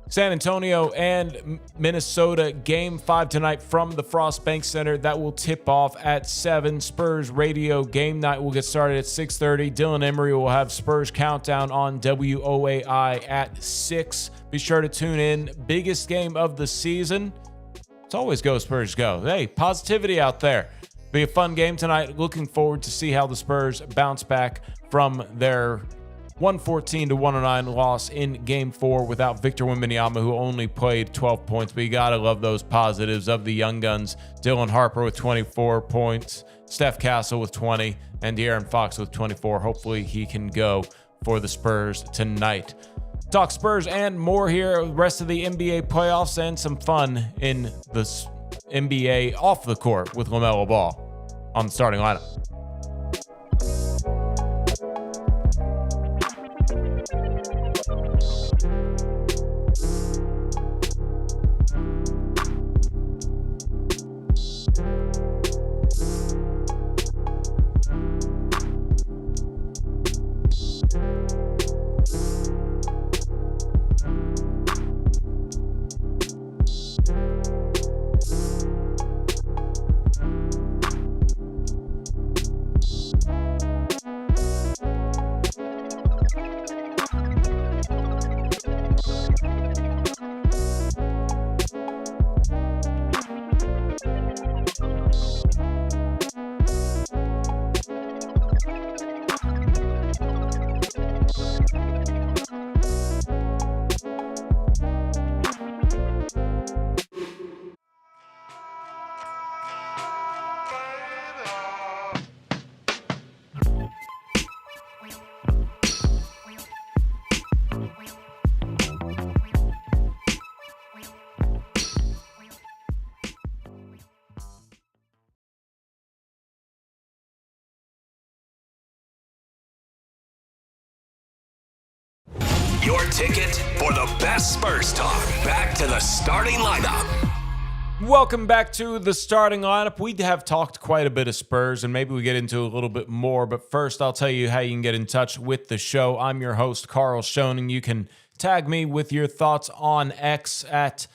San Antonio and Minnesota, game 5 tonight from the Frost Bank Center. That will tip off at 7. Spurs radio game night will get started at 6:30. Dylan Emery will have Spurs Countdown on WOAI at 6. Be sure to tune in. Biggest game of the season. It's always go Spurs go. Hey, positivity out there. Be a fun game tonight. Looking forward to see how the Spurs bounce back from their 114-109 loss in game 4 without Victor Wembanyama, who only played 12 points. But you got to love those positives of the young guns. Dylan Harper with 24 points, Steph Castle with 20, and De'Aaron Fox with 24. Hopefully he can go for the Spurs tonight. Talk Spurs and more here. The rest of the NBA playoffs and some fun in the NBA off the court with LaMelo Ball on the starting lineup. Your ticket for the best Spurs talk. Back to the starting lineup. Welcome back to the starting lineup. We have talked quite a bit of Spurs, and maybe we get into a little bit more. But first, I'll tell you how you can get in touch with the show. I'm your host, Carl Schoening. You can tag me with your thoughts on X at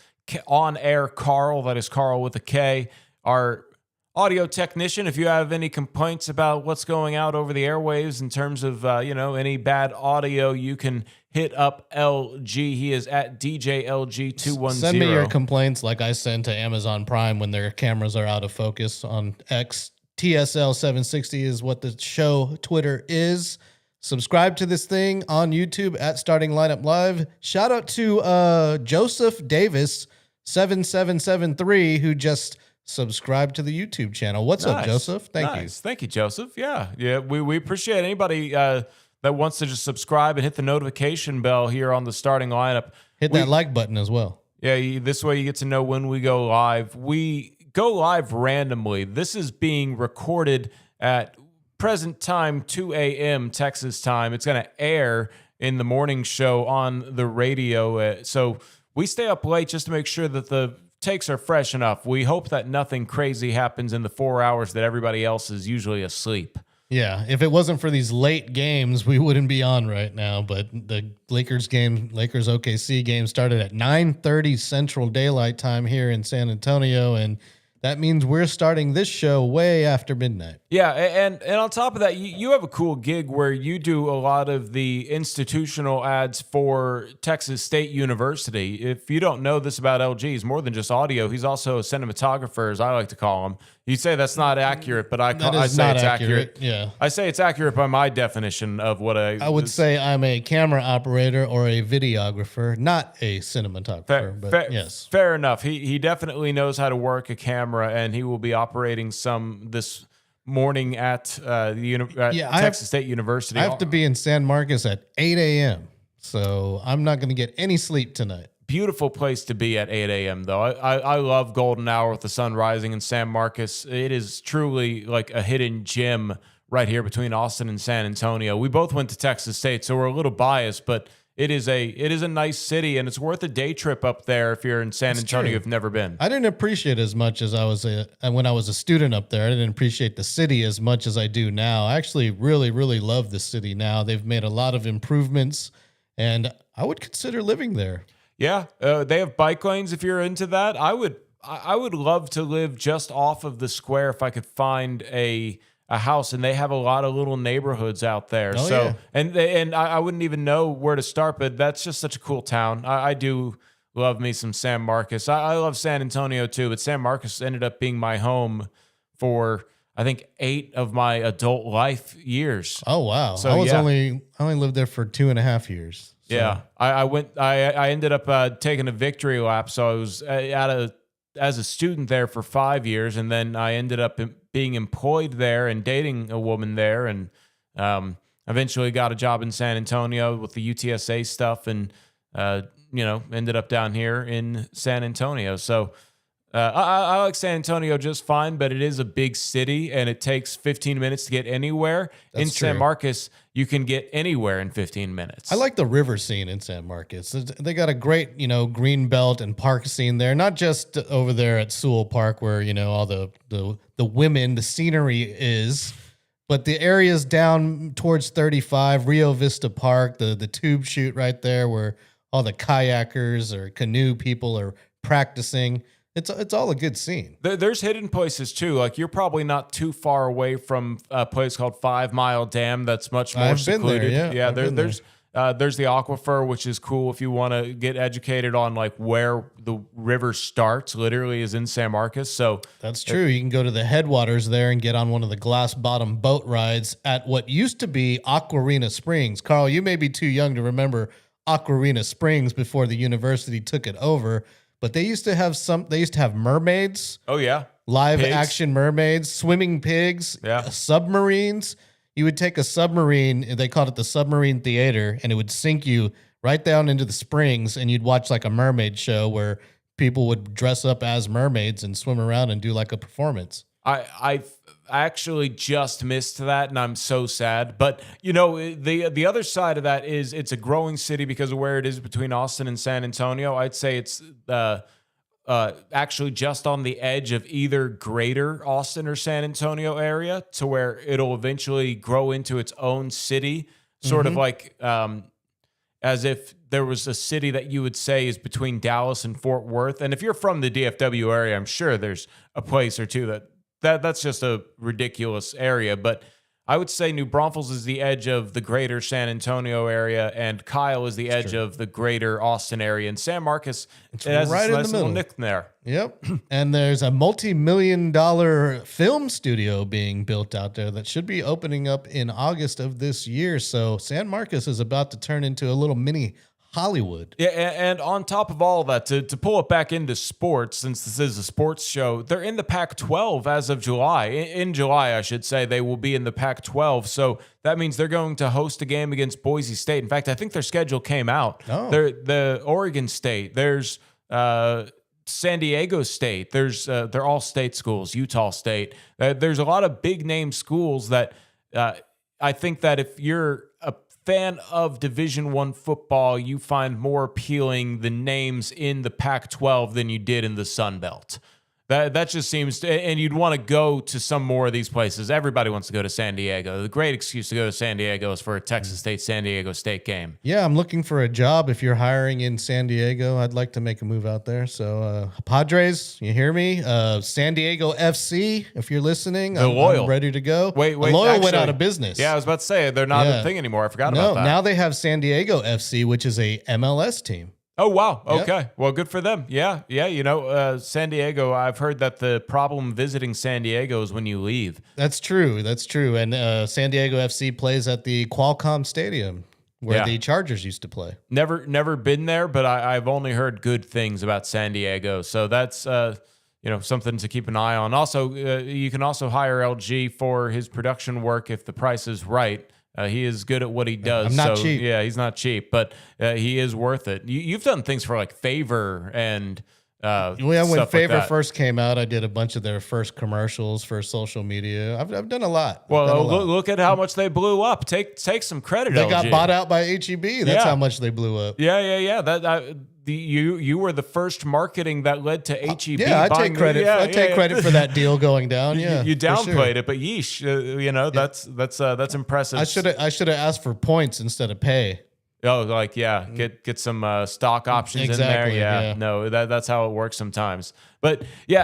On Air Carl. That is Carl with a K. Our audio technician, if you have any complaints about what's going out over the airwaves in terms of any bad audio, you can hit up LG. He is at DJLG210. Send me your complaints like I send to Amazon Prime when their cameras are out of focus on X. TSL760 is what the show Twitter is. Subscribe to this thing on YouTube at Starting Lineup Live. Shout out to Joseph Davis 7773 who just subscribed to the YouTube channel. What's up, Joseph? Thank you. Thank you, Joseph. Yeah. We appreciate anybody that wants to just subscribe and hit the notification bell here on the starting lineup. Hit that like button as well. Yeah, this way you get to know when we go live. We go live randomly. This is being recorded at present time, 2 a.m. Texas time. It's going to air in the morning show on the radio. So we stay up late just to make sure that the takes are fresh enough. We hope that nothing crazy happens in the 4 hours that everybody else is usually asleep. Yeah, if it wasn't for these late games, we wouldn't be on right now. But the Lakers OKC game started at 9:30 Central Daylight Time here in San Antonio, and that means we're starting this show way after midnight. Yeah, and on top of that, you have a cool gig where you do a lot of the institutional ads for Texas State University. If you don't know this about LG, he's more than just audio. He's also a cinematographer, as I like to call him. You say that's not accurate, but I say it's accurate. Yeah, I say it's accurate by my definition of what I would say I'm a camera operator or a videographer, not a cinematographer. Yes, fair enough. He definitely knows how to work a camera, and he will be operating some this morning at Texas State University. I have to be in San Marcos at 8 a.m., so I'm not going to get any sleep tonight. Beautiful place to be at 8 a.m., though. I love golden hour with the sun rising in San Marcos. It is truly like a hidden gem right here between Austin and San Antonio. We both went to Texas State, so we're a little biased, but it is a nice city, and it's worth a day trip up there if you're in San Antonio. You've never been. I didn't appreciate it as much as when I was a student up there. I didn't appreciate the city as much as I do now. I actually really, really love the city now. They've made a lot of improvements, and I would consider living there. Yeah, they have bike lanes if you're into that. I would love to live just off of the square if I could find a house, and they have a lot of little neighborhoods out there. And I wouldn't even know where to start, but that's just such a cool town. I do love me some San Marcos. I love San Antonio too, but San Marcos ended up being my home for I think 8 of my adult life years. Oh wow! So I only lived there for 2.5 years. So. Yeah, I ended up taking a victory lap. So I was as a student there for 5 years, and then I ended up being employed there and dating a woman there, and eventually got a job in San Antonio with the UTSA stuff, and ended up down here in San Antonio. So I like San Antonio just fine, but it is a big city, and it takes 15 minutes to get anywhere. In San Marcos, you can get anywhere in 15 minutes. I like the river scene in San Marcos. They got a great, green belt and park scene there, not just over there at Sewell Park where, all the women, the scenery is, but the areas down towards 35, Rio Vista Park, the tube chute right there where all the kayakers or canoe people are practicing. It's all a good scene. There's hidden places too. Like you're probably not too far away from a place called 5 Mile Dam. That's much more secluded. Been there, there's the aquifer, which is cool if you want to get educated on like where the river starts. Literally is in San Marcos. So that's true. You can go to the headwaters there and get on one of the glass bottom boat rides at what used to be Aquarina Springs. Carl, you may be too young to remember Aquarina Springs before the university took it over. But they used to have mermaids. Oh, yeah. Live action mermaids, swimming pigs, submarines. You would take a submarine, they called it the submarine theater, and it would sink you right down into the springs, and you'd watch like a mermaid show where people would dress up as mermaids and swim around and do like a performance. I actually just missed that, and I'm so sad. But, the other side of that is it's a growing city because of where it is between Austin and San Antonio. I'd say it's actually just on the edge of either greater Austin or San Antonio area to where it'll eventually grow into its own city, sort of like as if there was a city that you would say is between Dallas and Fort Worth. And if you're from the DFW area, I'm sure there's a place or two that's just a ridiculous area. But I would say New Braunfels is the edge of the greater San Antonio area, and Kyle is the edge of the greater Austin area. And San Marcos, it has right a nice in the little middle. nick there. Yep. And there's a multi-million-dollar film studio being built out there that should be opening up in August of this year. So San Marcos is about to turn into a little mini Hollywood. Yeah, and on top of all of that, to pull it back into sports, since this is a sports show, they're in the Pac-12 as of July. In July, I should say, they will be in the Pac-12. So that means they're going to host a game against Boise State. In fact, I think their schedule came out. Oh. The Oregon State, there's San Diego State, they're all state schools, Utah State. There's a lot of big name schools that I think that if you're a fan of Division I football, you find more appealing the names in the Pac-12 than you did in the Sun Belt. That just seems to, and you'd want to go to some more of these places. Everybody wants to go to San Diego. The great excuse to go to San Diego is for a Texas State, San Diego State game. Yeah, I'm looking for a job. If you're hiring in San Diego, I'd like to make a move out there. So, Padres, you hear me? San Diego FC, if you're listening, I'm ready to go. Wait, Loyal actually, went out of business. Yeah, I was about to say, they're not a thing anymore. I forgot about that. Now they have San Diego FC, which is a MLS team. Oh, wow. Okay. Yep. Well, good for them. Yeah. You know, San Diego, I've heard that the problem visiting San Diego is when you leave. That's true. And San Diego FC plays at the Qualcomm Stadium where the Chargers used to play. Never been there, but I've only heard good things about San Diego. So that's, something to keep an eye on. Also, you can also hire LG for his production work if the price is right. He is good at what he does. I'm not cheap. Yeah, he's not cheap, but he is worth it. You've done things for like Favor and when Favor first came out, I did a bunch of their first commercials for social media. I've done a lot. Look at how much they blew up. Take some credit. They LG. got bought out by HEB. That's how much they blew up. Yeah. You were the first marketing that led to HEB. Yeah, I take credit. I take credit for that deal going down. Yeah, you downplayed it, but yeesh, that's impressive. I should have asked for points instead of pay. Oh, get some stock options in there. Yeah, no, that's how it works sometimes. But yeah,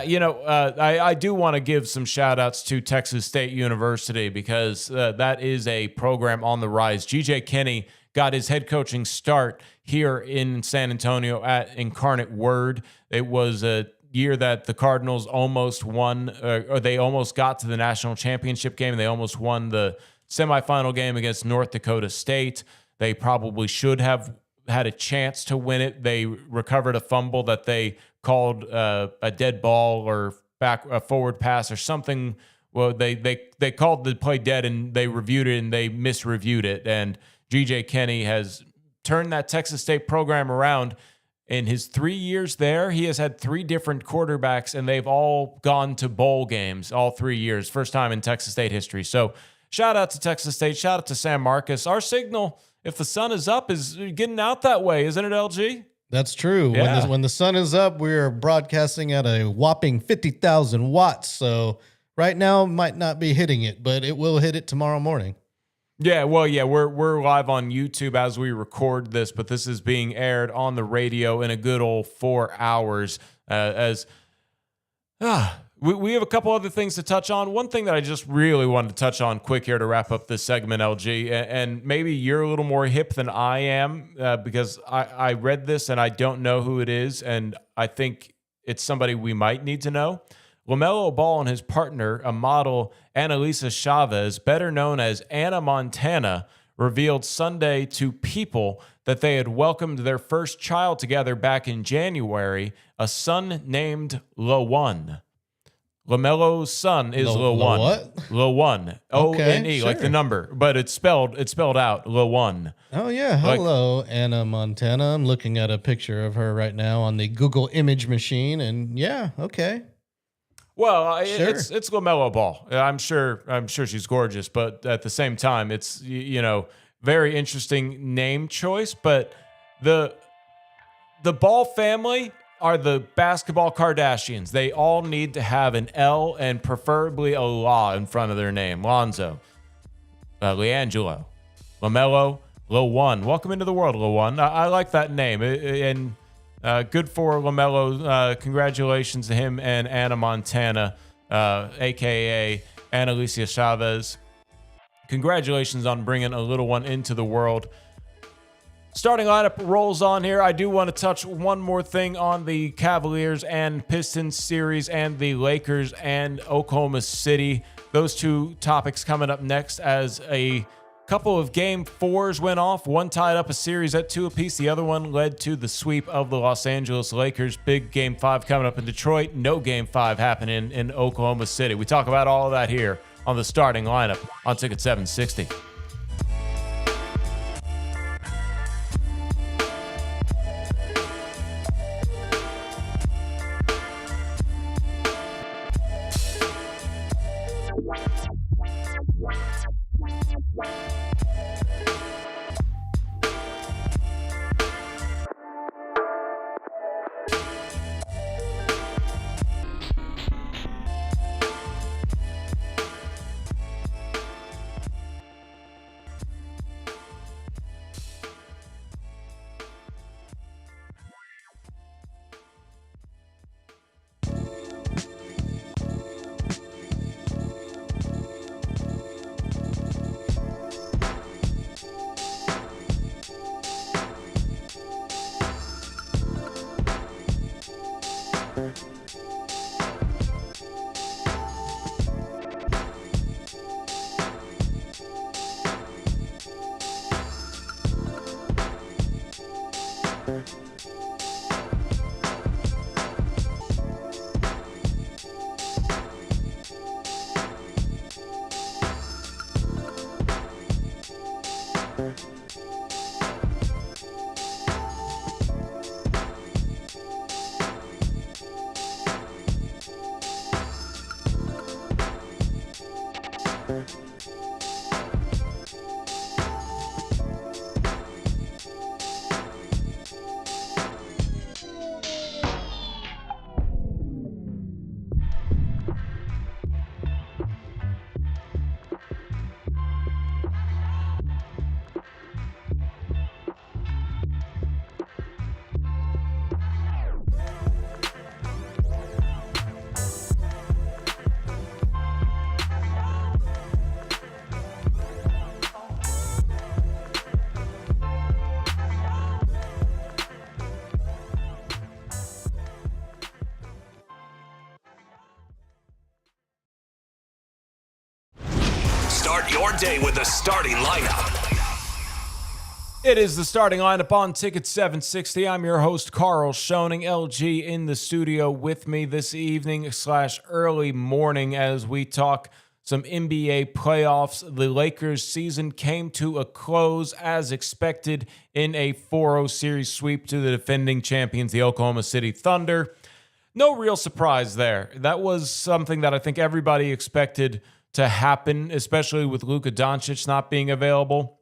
I do want to give some shout outs to Texas State University because that is a program on the rise. GJ Kinney got his head coaching start here in San Antonio at Incarnate Word. It was a year that the Cardinals almost won, or they almost got to the national championship game. They almost won the semifinal game against North Dakota State. They probably should have had a chance to win it. They recovered a fumble that they called a dead ball or a forward pass or something. Well, they called the play dead and they reviewed it and they misreviewed it. And GJ Kinney has turned that Texas State program around. In his 3 years there, he has had 3 different quarterbacks, and they've all gone to bowl games all 3 years. First time in Texas State history. So shout out to Texas State. Shout out to San Marcos. Our signal, if the sun is up, is getting out that way, isn't it, LG? That's true. Yeah. When the sun is up, we're broadcasting at a whopping 50,000 watts. So right now might not be hitting it, but it will hit it tomorrow morning. Yeah, we're live on YouTube as we record this, but this is being aired on the radio in a good old 4 hours. We have a couple other things to touch on. One thing that I just really wanted to touch on quick here to wrap up this segment, LG, and maybe you're a little more hip than I am because I read this and I don't know who it is, and I think it's somebody we might need to know. LaMelo Ball and his partner, a model, Annalisa Chavez, better known as Anna Montana, revealed Sunday to People that they had welcomed their first child together back in January, a son named LaOne. LaMelo's son is LaOne. What? LaOne. O-N-E, sure. like the number, but it's spelled out LaOne. Oh, yeah. Hello, Anna Montana. I'm looking at a picture of her right now on the Google image machine, and yeah, okay. Well, Sure. it's LaMelo Ball. I'm sure she's gorgeous, but at the same time, it's very interesting name choice. But the Ball family are the basketball Kardashians. They all need to have an L and preferably a La in front of their name. Lonzo, LiAngelo, LaMelo, LaOne. Welcome into the world, LaOne. I like that name, and good for LaMelo. Congratulations to him and Anna Montana, a.k.a. Annalisa Chavez. Congratulations on bringing a little one into the world. Starting lineup rolls on here. I do want to touch one more thing on the Cavaliers and Pistons series and the Lakers and Oklahoma City. Those two topics coming up next as a couple of game 4s went off. One tied up a series at 2 apiece. The other one led to the sweep of the Los Angeles Lakers. Big game 5 coming up in Detroit. No game 5 happening in Oklahoma City. We talk about all of that here on the starting lineup on Ticket 760. Start your day with the starting lineup. It is the starting lineup on Ticket 760. I'm your host, Carl Schoening, LG in the studio with me this evening / early morning as we talk some NBA playoffs. The Lakers season came to a close as expected in a 4-0 series sweep to the defending champions, the Oklahoma City Thunder. No real surprise there. That was something that I think everybody expected to happen, especially with Luka Doncic not being available.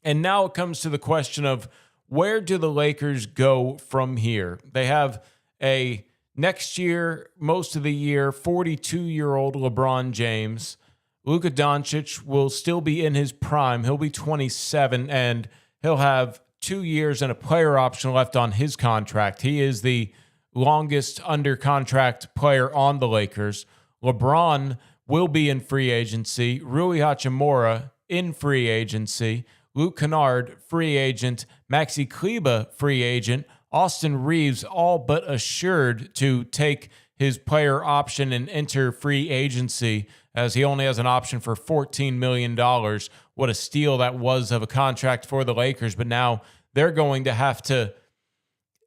And now it comes to the question of where do the Lakers go from here? They have a next year, most of the year, 42-year-old LeBron James. Luka Doncic will still be in his prime. He'll be 27, and he'll have 2 years and a player option left on his contract. He is the longest under contract player on the Lakers. LeBron will be in free agency. Rui Hachimura in free agency. Luke Kennard, free agent. Maxi Kleber, free agent. Austin Reeves, all but assured to take his player option and enter free agency, as he only has an option for $14 million. What a steal that was of a contract for the Lakers. But now they're going to have to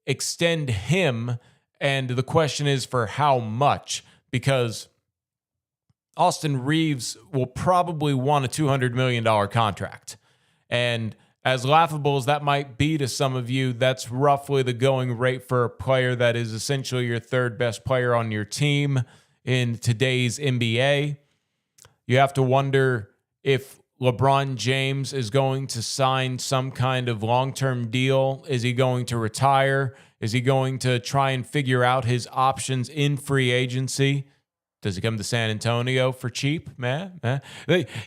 extend him. And the question is for how much? Because Austin Reeves will probably want a $200 million contract. And as laughable as that might be to some of you, that's roughly the going rate for a player that is essentially your third best player on your team in today's NBA. You have to wonder if LeBron James is going to sign some kind of long-term deal. Is he going to retire? Is he going to try and figure out his options in free agency? Does he come to San Antonio for cheap, man?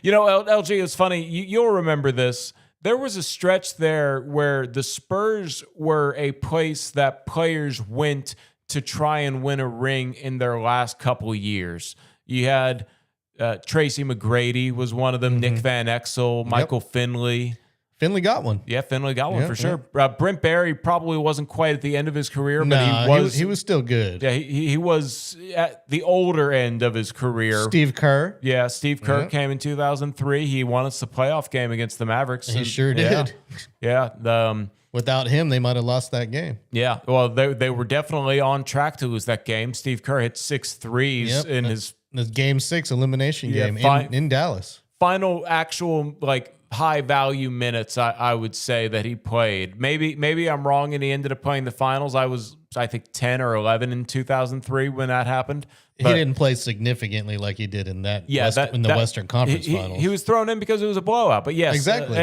You know, LG, it's funny. You'll remember this. There was a stretch there where the Spurs were a place that players went to try and win a ring in their last couple of years. You had Tracy McGrady was one of them, Nick Van Exel, Michael Finley. Finley got one. Yeah, Finley got one Yeah, for sure. Brent Barry probably wasn't quite at the end of his career, but No, he was still good. Yeah, he was at the older end of his career. Steve Kerr. Yeah, Steve Kerr came in 2003. He won us the playoff game against the Mavericks. He sure did. Yeah. Without him, they might have lost that game. Yeah, well, they were definitely on track to lose that game. Steve Kerr hit 6 threes in his Game 6 elimination game in Dallas. Final actual high value minutes. I would say that he played. Maybe I'm wrong, and he ended up playing the finals. I think 10 or 11 in 2003 when that happened. But he didn't play significantly like he did in the Western Conference Finals. He was thrown in because it was a blowout. But yes, exactly.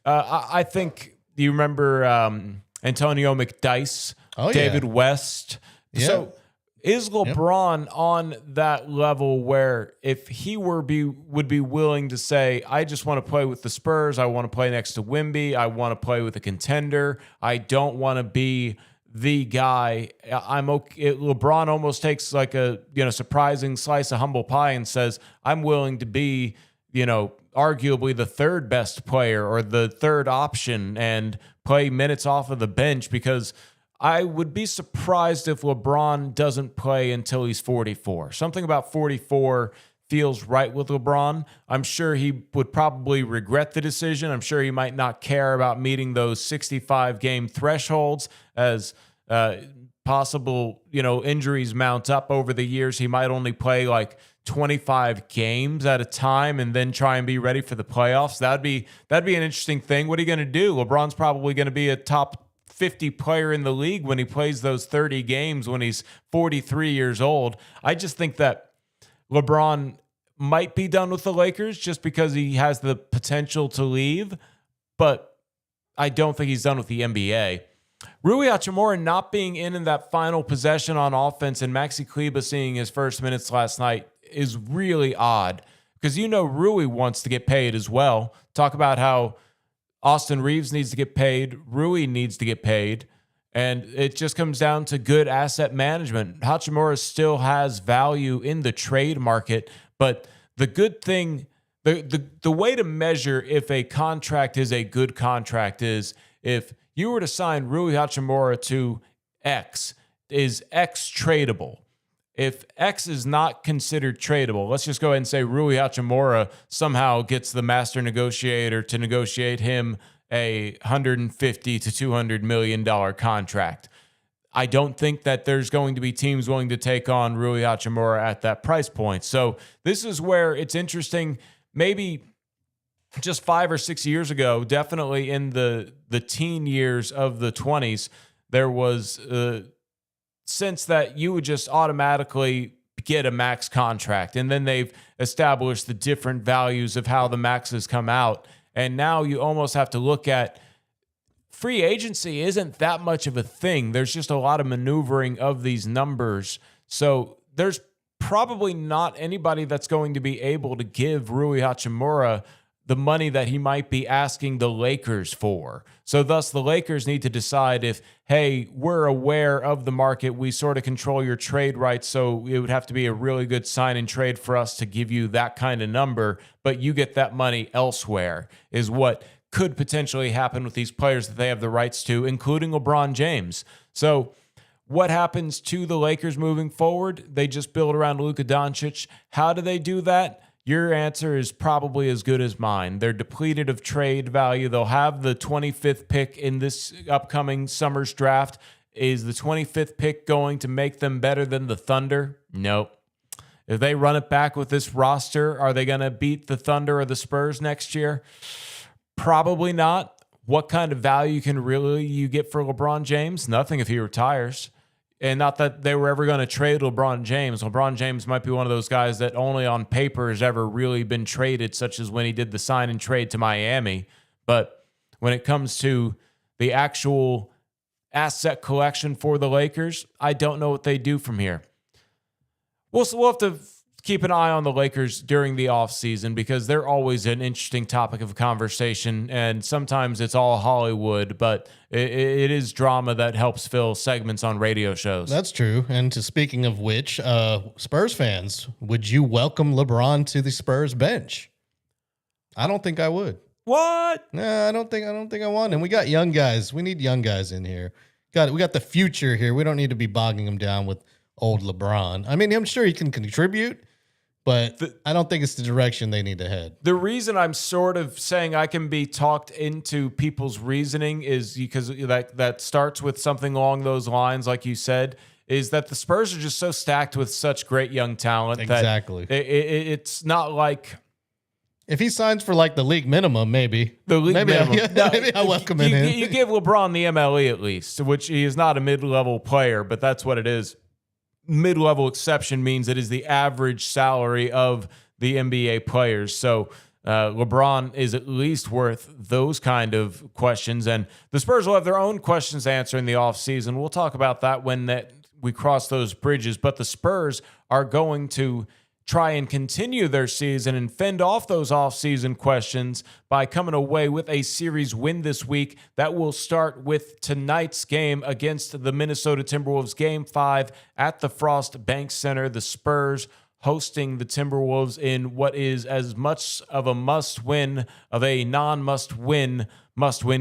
I think you remember Antonio McDyess, David West. Yeah. So is LeBron on that level where if he would be willing to say, I just want to play with the Spurs, I want to play next to Wemby, I want to play with a contender, I don't want to be the guy. I'm okay. LeBron almost takes like a surprising slice of humble pie and says, I'm willing to be arguably the third best player or the third option and play minutes off of the bench, because I would be surprised if LeBron doesn't play until he's 44. Something about 44 feels right with LeBron. I'm sure he would probably regret the decision. I'm sure he might not care about meeting those 65-game thresholds as possible, injuries mount up over the years. He might only play 25 games at a time and then try and be ready for the playoffs. That'd be an interesting thing. What are you going to do? LeBron's probably going to be a top 50 player in the league when he plays those 30 games when he's 43 years old. I just think that LeBron might be done with the Lakers just because he has the potential to leave, but I don't think he's done with the NBA. Rui Hachimura not being in that final possession on offense and Maxi Kleber seeing his first minutes last night is really odd, because Rui wants to get paid as well. Talk about how Austin Reeves needs to get paid, Rui needs to get paid, and it just comes down to good asset management. Hachimura still has value in the trade market, but the good thing, the way to measure if a contract is a good contract is if you were to sign Rui Hachimura to X, is X tradable? If X is not considered tradable, let's just go ahead and say Rui Hachimura somehow gets the master negotiator to negotiate him a $150 to $200 million contract. I don't think that there's going to be teams willing to take on Rui Hachimura at that price point. So this is where it's interesting. Maybe just 5 or 6 years ago, definitely in the teen years of the 20s, there was sense that you would just automatically get a max contract, and then they've established the different values of how the maxes come out, and now you almost have to look at free agency isn't that much of a thing. There's just a lot of maneuvering of these numbers, so there's probably not anybody that's going to be able to give Rui Hachimura the money that he might be asking the Lakers for. So thus the Lakers need to decide if, hey, we're aware of the market, we sort of control your trade rights, so it would have to be a really good sign and trade for us to give you that kind of number, but you get that money elsewhere, is what could potentially happen with these players that they have the rights to, including LeBron James. So what happens to the Lakers moving forward? They just build around Luka Doncic. How do they do that? Your answer is probably as good as mine. They're depleted of trade value. They'll have the 25th pick in this upcoming summer's draft. Is the 25th pick going to make them better than the Thunder? Nope. If they run it back with this roster, are they going to beat the Thunder or the Spurs next year? Probably not. What kind of value can really you get for LeBron James? Nothing if he retires. And not that they were ever going to trade LeBron James. LeBron James might be one of those guys that only on paper has ever really been traded, such as when he did the sign and trade to Miami. But when it comes to the actual asset collection for the Lakers, I don't know what they do from here. We'll have to keep an eye on the Lakers during the offseason, because they're always an interesting topic of conversation, and sometimes it's all Hollywood, but it is drama that helps fill segments on radio shows. That's true. And speaking of which, Spurs fans, would you welcome LeBron to the Spurs bench? I don't think I would. What? No, I don't think I want him. We got young guys. We need young guys in here. We got the future here. We don't need to be bogging him down with old LeBron. I mean, I'm sure he can contribute, but I don't think it's the direction they need to head. The reason I'm sort of saying I can be talked into people's reasoning is because that starts with something along those lines, like you said, is that the Spurs are just so stacked with such great young talent. Exactly. That it's not like... If he signs for like the league minimum, maybe. Maybe I'll welcome him in. You give LeBron the MLE at least, which he is not a mid-level player, but that's what it is. Mid-level exception means it is the average salary of the NBA players. So LeBron is at least worth those kind of questions. And the Spurs will have their own questions to answer in the offseason. We'll talk about that when we cross those bridges. But the Spurs are going to try and continue their season and fend off those offseason questions by coming away with a series win this week. That will start with tonight's game against the Minnesota Timberwolves, Game 5 at the Frost Bank Center. The Spurs hosting the Timberwolves in what is as much of a must-win of a non-must-win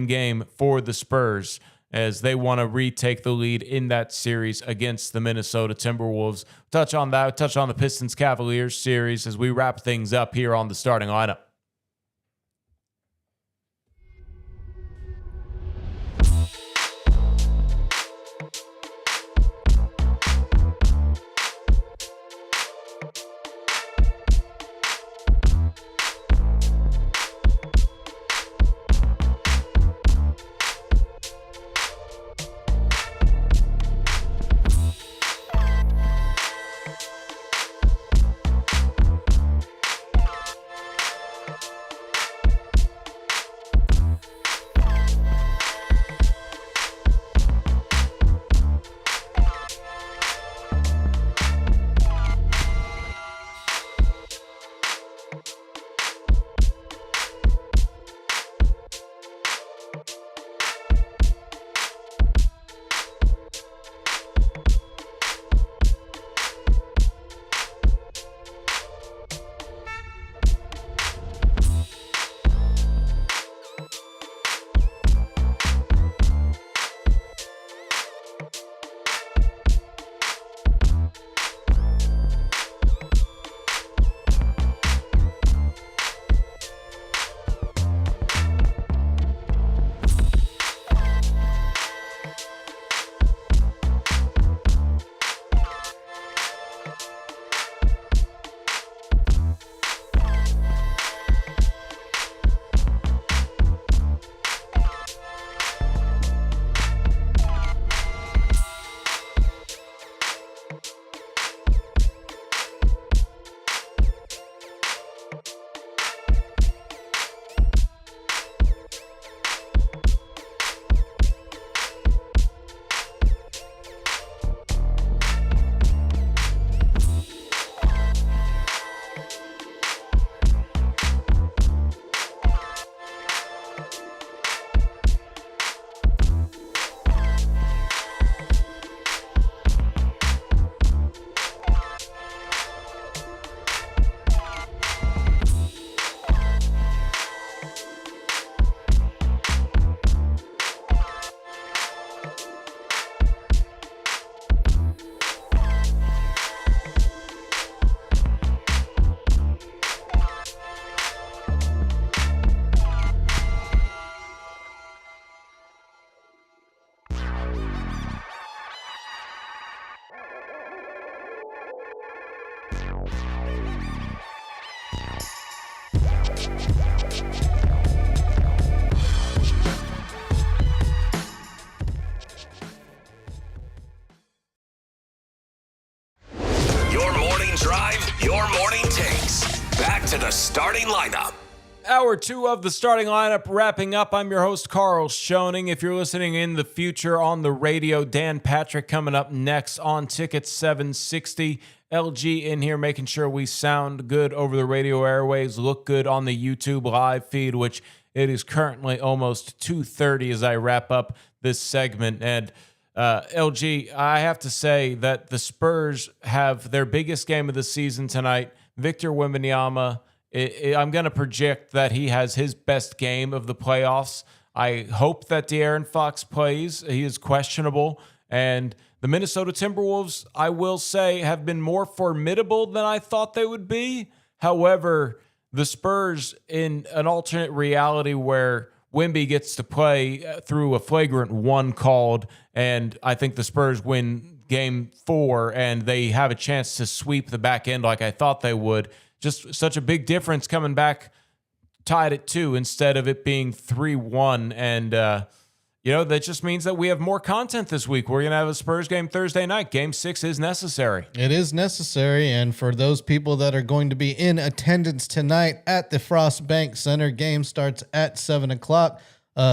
game for the Spurs, as they want to retake the lead in that series against the Minnesota Timberwolves. Touch on that, touch on the Pistons-Cavaliers series as we wrap things up here on the starting lineup. to the starting lineup. Hour 2 of the starting lineup wrapping up. I'm your host, Carl Schoening. If you're listening in the future on the radio, Dan Patrick coming up next on Ticket 760. LG in here making sure we sound good over the radio airwaves, look good on the YouTube live feed, which it is currently almost 2:30 as I wrap up this segment. And LG, I have to say that the Spurs have their biggest game of the season tonight. Victor Wembanyama I'm going to project that he has his best game of the playoffs. I hope that De'Aaron Fox plays. He is questionable. And the Minnesota Timberwolves, I will say, have been more formidable than I thought they would be. However, the Spurs, in an alternate reality where Wemby gets to play through a flagrant one called, and I think the Spurs win game 4 and they have a chance to sweep the back end like I thought they would. Just such a big difference coming back tied at 2 instead of it being 3-1. And, that just means that we have more content this week. We're going to have a Spurs game Thursday night. Game 6 is necessary. It is necessary. And for those people that are going to be in attendance tonight at the Frost Bank Center, game starts at 7 o'clock.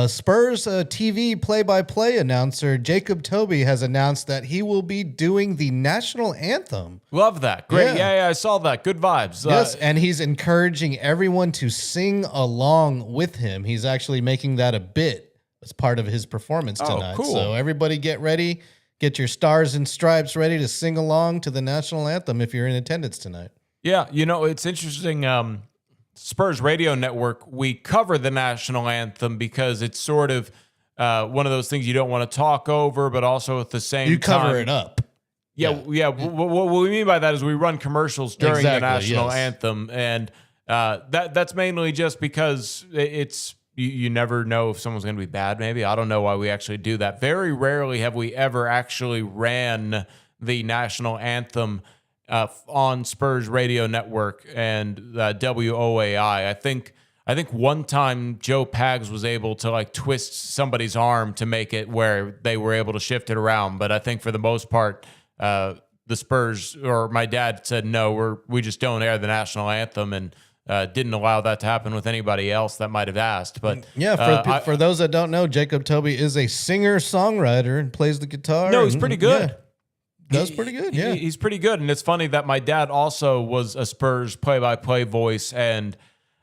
Spurs TV play-by-play announcer Jacob Toby has announced that he will be doing the national anthem. Love that. Great. Yeah, I saw that. Good vibes. Yes, and he's encouraging everyone to sing along with him. He's actually making that a bit as part of his performance tonight. Cool. So everybody get ready. Get your stars and stripes ready to sing along to the national anthem if you're in attendance tonight. Yeah, it's interesting. Spurs Radio Network, we cover the national anthem because it's sort of one of those things you don't want to talk over, but also at the same time. You cover it up. Yeah. What we mean by that is we run commercials during the national anthem, and that's mainly just because it's you never know if someone's going to be bad, maybe. I don't know why we actually do that. Very rarely have we ever actually ran the national anthem on Spurs Radio Network and WOAI. I think one time Joe Pags was able to twist somebody's arm to make it where they were able to shift it around. But I think for the most part, the Spurs or my dad said, no, we just don't air the national anthem, and didn't allow that to happen with anybody else that might have asked. But yeah, for those that don't know, Jacob Toby is a singer-songwriter and plays the guitar. No, he's pretty good. Yeah. Does pretty good, yeah. He's pretty good. And it's funny that my dad also was a Spurs play-by-play voice, and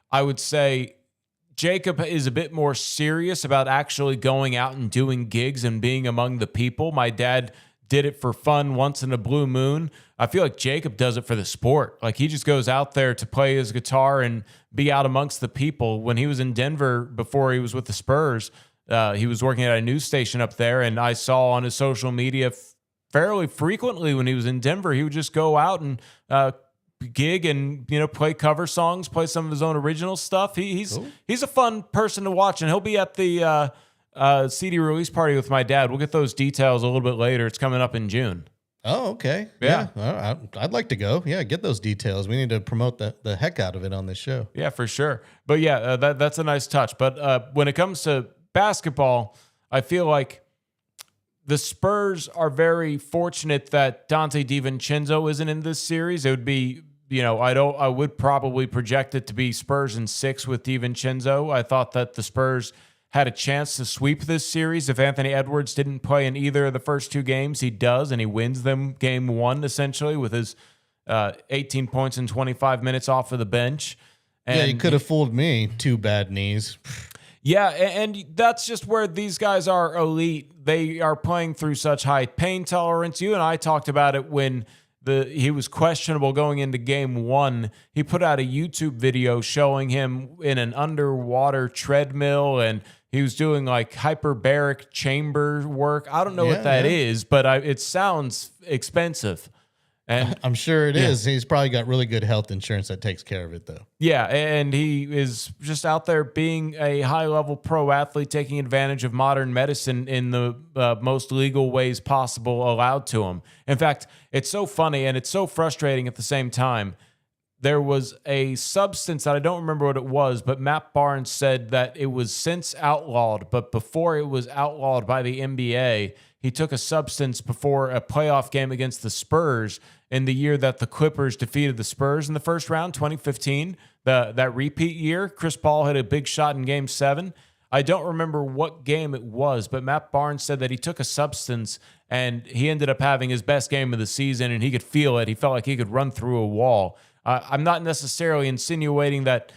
I would say Jacob is a bit more serious about actually going out and doing gigs and being among the people. My dad did it for fun once in a blue moon. I feel like Jacob does it for the sport. He just goes out there to play his guitar and be out amongst the people. When he was in Denver before he was with the Spurs, he was working at a news station up there, and I saw on his social media fairly frequently when he was in Denver, he would just go out and gig and play cover songs, play some of his own original stuff. He's a fun person to watch, and he'll be at the CD release party with my dad. We'll get those details a little bit later. It's coming up in June. Oh, okay. Yeah. I'd like to go. Yeah, get those details. We need to promote the heck out of it on this show. Yeah, for sure. But yeah, that's a nice touch. But when it comes to basketball, I feel like the Spurs are very fortunate that Dante DiVincenzo isn't in this series. It would be, I would probably project it to be Spurs in 6 with DiVincenzo. I thought that the Spurs had a chance to sweep this series. If Anthony Edwards didn't play in either of the first 2 games, he does, and he wins them game 1 essentially with his 18 points in 25 minutes off of the bench. And he could have fooled me. 2 bad knees. Yeah, and that's just where these guys are elite. They are playing through such high pain tolerance. You and I talked about it when he was questionable going into game 1. He put out a YouTube video showing him in an underwater treadmill, and he was doing hyperbaric chamber work. I don't know what that is, but it sounds expensive. And I'm sure it is. He's probably got really good health insurance that takes care of it, though. Yeah, and he is just out there being a high-level pro athlete, taking advantage of modern medicine in the most legal ways possible allowed to him. In fact, it's so funny and it's so frustrating at the same time. There was a substance that I don't remember what it was, but Matt Barnes said that it was since outlawed, but before it was outlawed by the NBA, he took a substance before a playoff game against the Spurs in the year that the Clippers defeated the Spurs in the first round, 2015, that repeat year. Chris Paul hit a big shot in Game 7. I don't remember what game it was, but Matt Barnes said that he took a substance and he ended up having his best game of the season, and he could feel it. He felt like he could run through a wall. I'm not necessarily insinuating that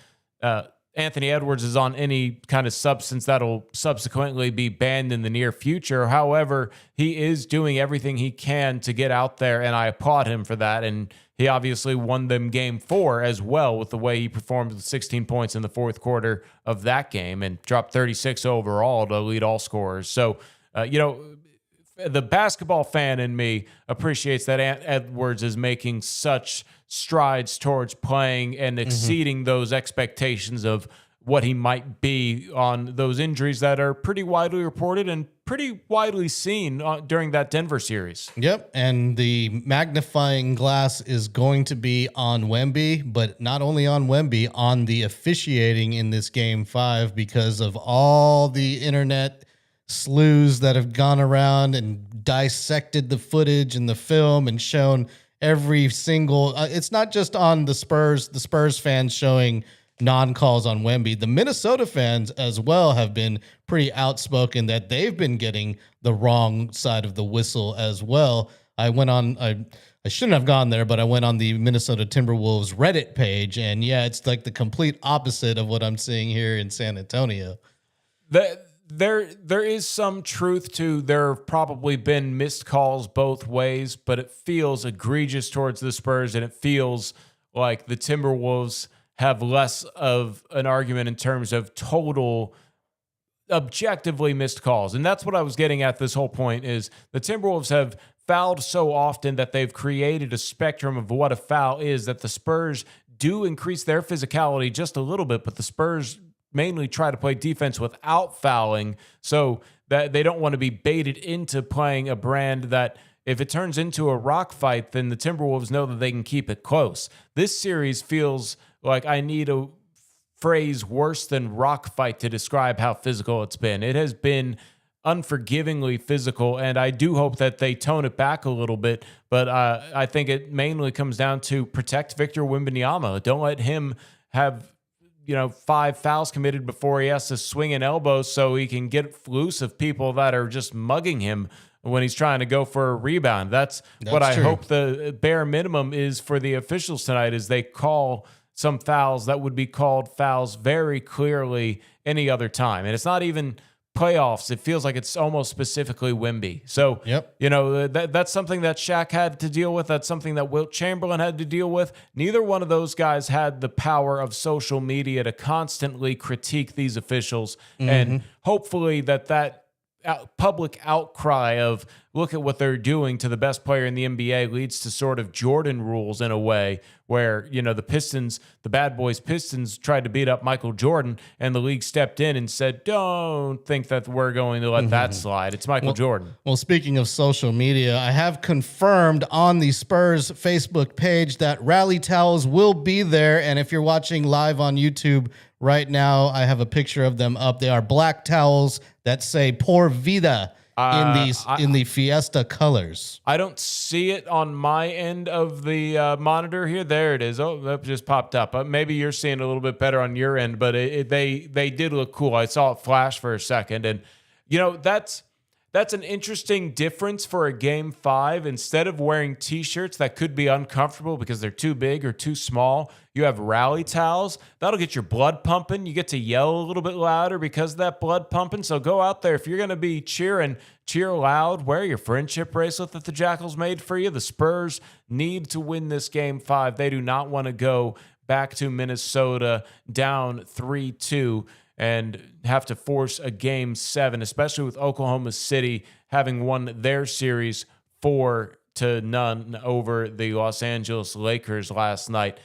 Anthony Edwards is on any kind of substance that'll subsequently be banned in the near future. However, he is doing everything he can to get out there, and I applaud him for that. And he obviously won them game 4 as well with the way he performed with 16 points in the fourth quarter of that game and dropped 36 overall to lead all scorers. So, the basketball fan in me appreciates that Edwards is making such strides towards playing and exceeding those expectations of what he might be on those injuries that are pretty widely reported and pretty widely seen during that Denver series. Yep, and the magnifying glass is going to be on Wemby, but not only on Wemby, on the officiating in this Game 5 because of all the internet slews that have gone around and dissected the footage and the film and shown every single it's not just on the Spurs fans showing non-calls on Wemby. The Minnesota fans as well have been pretty outspoken that they've been getting the wrong side of the whistle as well. I shouldn't have gone there, but I went on the Minnesota Timberwolves Reddit page, and yeah, it's like the complete opposite of what I'm seeing here in San Antonio. There is some truth to there have probably been missed calls both ways, but it feels egregious towards the Spurs, and it feels like the Timberwolves have less of an argument in terms of total objectively missed calls. And that's what I was getting at this whole point is the Timberwolves have fouled so often that they've created a spectrum of what a foul is, that the Spurs do increase their physicality just a little bit, but the Spurs mainly try to play defense without fouling, so that they don't want to be baited into playing a brand that if it turns into a rock fight, then the Timberwolves know that they can keep it close. This series feels like I need a phrase worse than rock fight to describe how physical it's been. It has been unforgivingly physical, and I do hope that they tone it back a little bit, but I think it mainly comes down to protect Victor Wembanyama. Don't let him have 5 fouls committed before he has to swing an elbow so he can get loose of people that are just mugging him when he's trying to go for a rebound. That's what I hope the bare minimum is for the officials tonight, is they call some fouls that would be called fouls very clearly any other time. And it's not even playoffs. It feels like it's almost specifically Wemby. So, that's something that Shaq had to deal with. That's something that Wilt Chamberlain had to deal with. Neither one of those guys had the power of social media to constantly critique these officials. And hopefully that public outcry of look at what they're doing to the best player in the NBA leads to sort of Jordan rules in a way where, the bad boys Pistons tried to beat up Michael Jordan and the league stepped in and said, don't think that we're going to let that slide. It's Michael Jordan. Well, speaking of social media, I have confirmed on the Spurs Facebook page that rally towels will be there. And if you're watching live on YouTube right now, I have a picture of them up. They are black towels that say Por Vida in the Fiesta colors. I don't see it on my end of the monitor here. There it is. Oh, that just popped up. Maybe you're seeing it a little bit better on your end, but they did look cool. I saw it flash for a second, and that's an interesting difference for a Game 5. Instead of wearing T-shirts that could be uncomfortable because they're too big or too small, you have rally towels. That'll get your blood pumping. You get to yell a little bit louder because of that blood pumping. So go out there. If you're going to be cheering, cheer loud. Wear your friendship bracelet that the Jackals made for you. The Spurs need to win this Game 5. They do not want to go back to Minnesota down 3-2 and have to force a Game 7, especially with Oklahoma City having won their series 4-0 over the Los Angeles Lakers last night.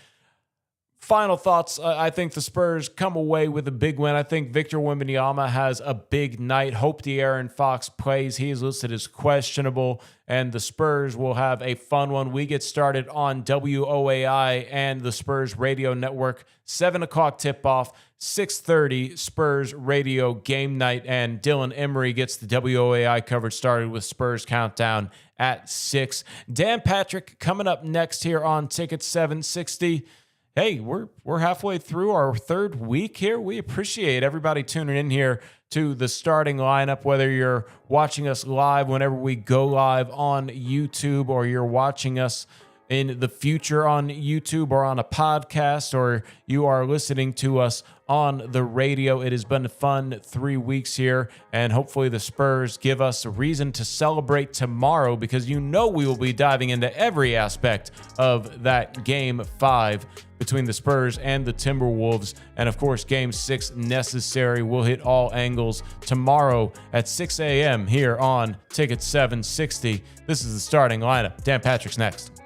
Final thoughts. I think the Spurs come away with a big win. I think Victor Wembanyama has a big night. Hope De'Aaron Fox plays. He is listed as questionable, and the Spurs will have a fun one. We get started on WOAI and the Spurs Radio Network. 7 o'clock tip-off, 6:30 Spurs Radio game night, and Dylan Emery gets the WOAI coverage started with Spurs Countdown at 6. Dan Patrick coming up next here on Ticket 760. Hey, we're halfway through our third week here. We appreciate everybody tuning in here to the starting lineup, whether you're watching us live whenever we go live on YouTube, or you're watching us in the future on YouTube or on a podcast, or you are listening to us on the radio. It has been a fun 3 weeks here, and hopefully the Spurs give us a reason to celebrate tomorrow, because we will be diving into every aspect of that Game 5 between the Spurs and the Timberwolves. And of course, Game 6 necessary. We'll hit all angles tomorrow at 6 a.m. here on Ticket 760. This is the starting lineup. Dan Patrick's next.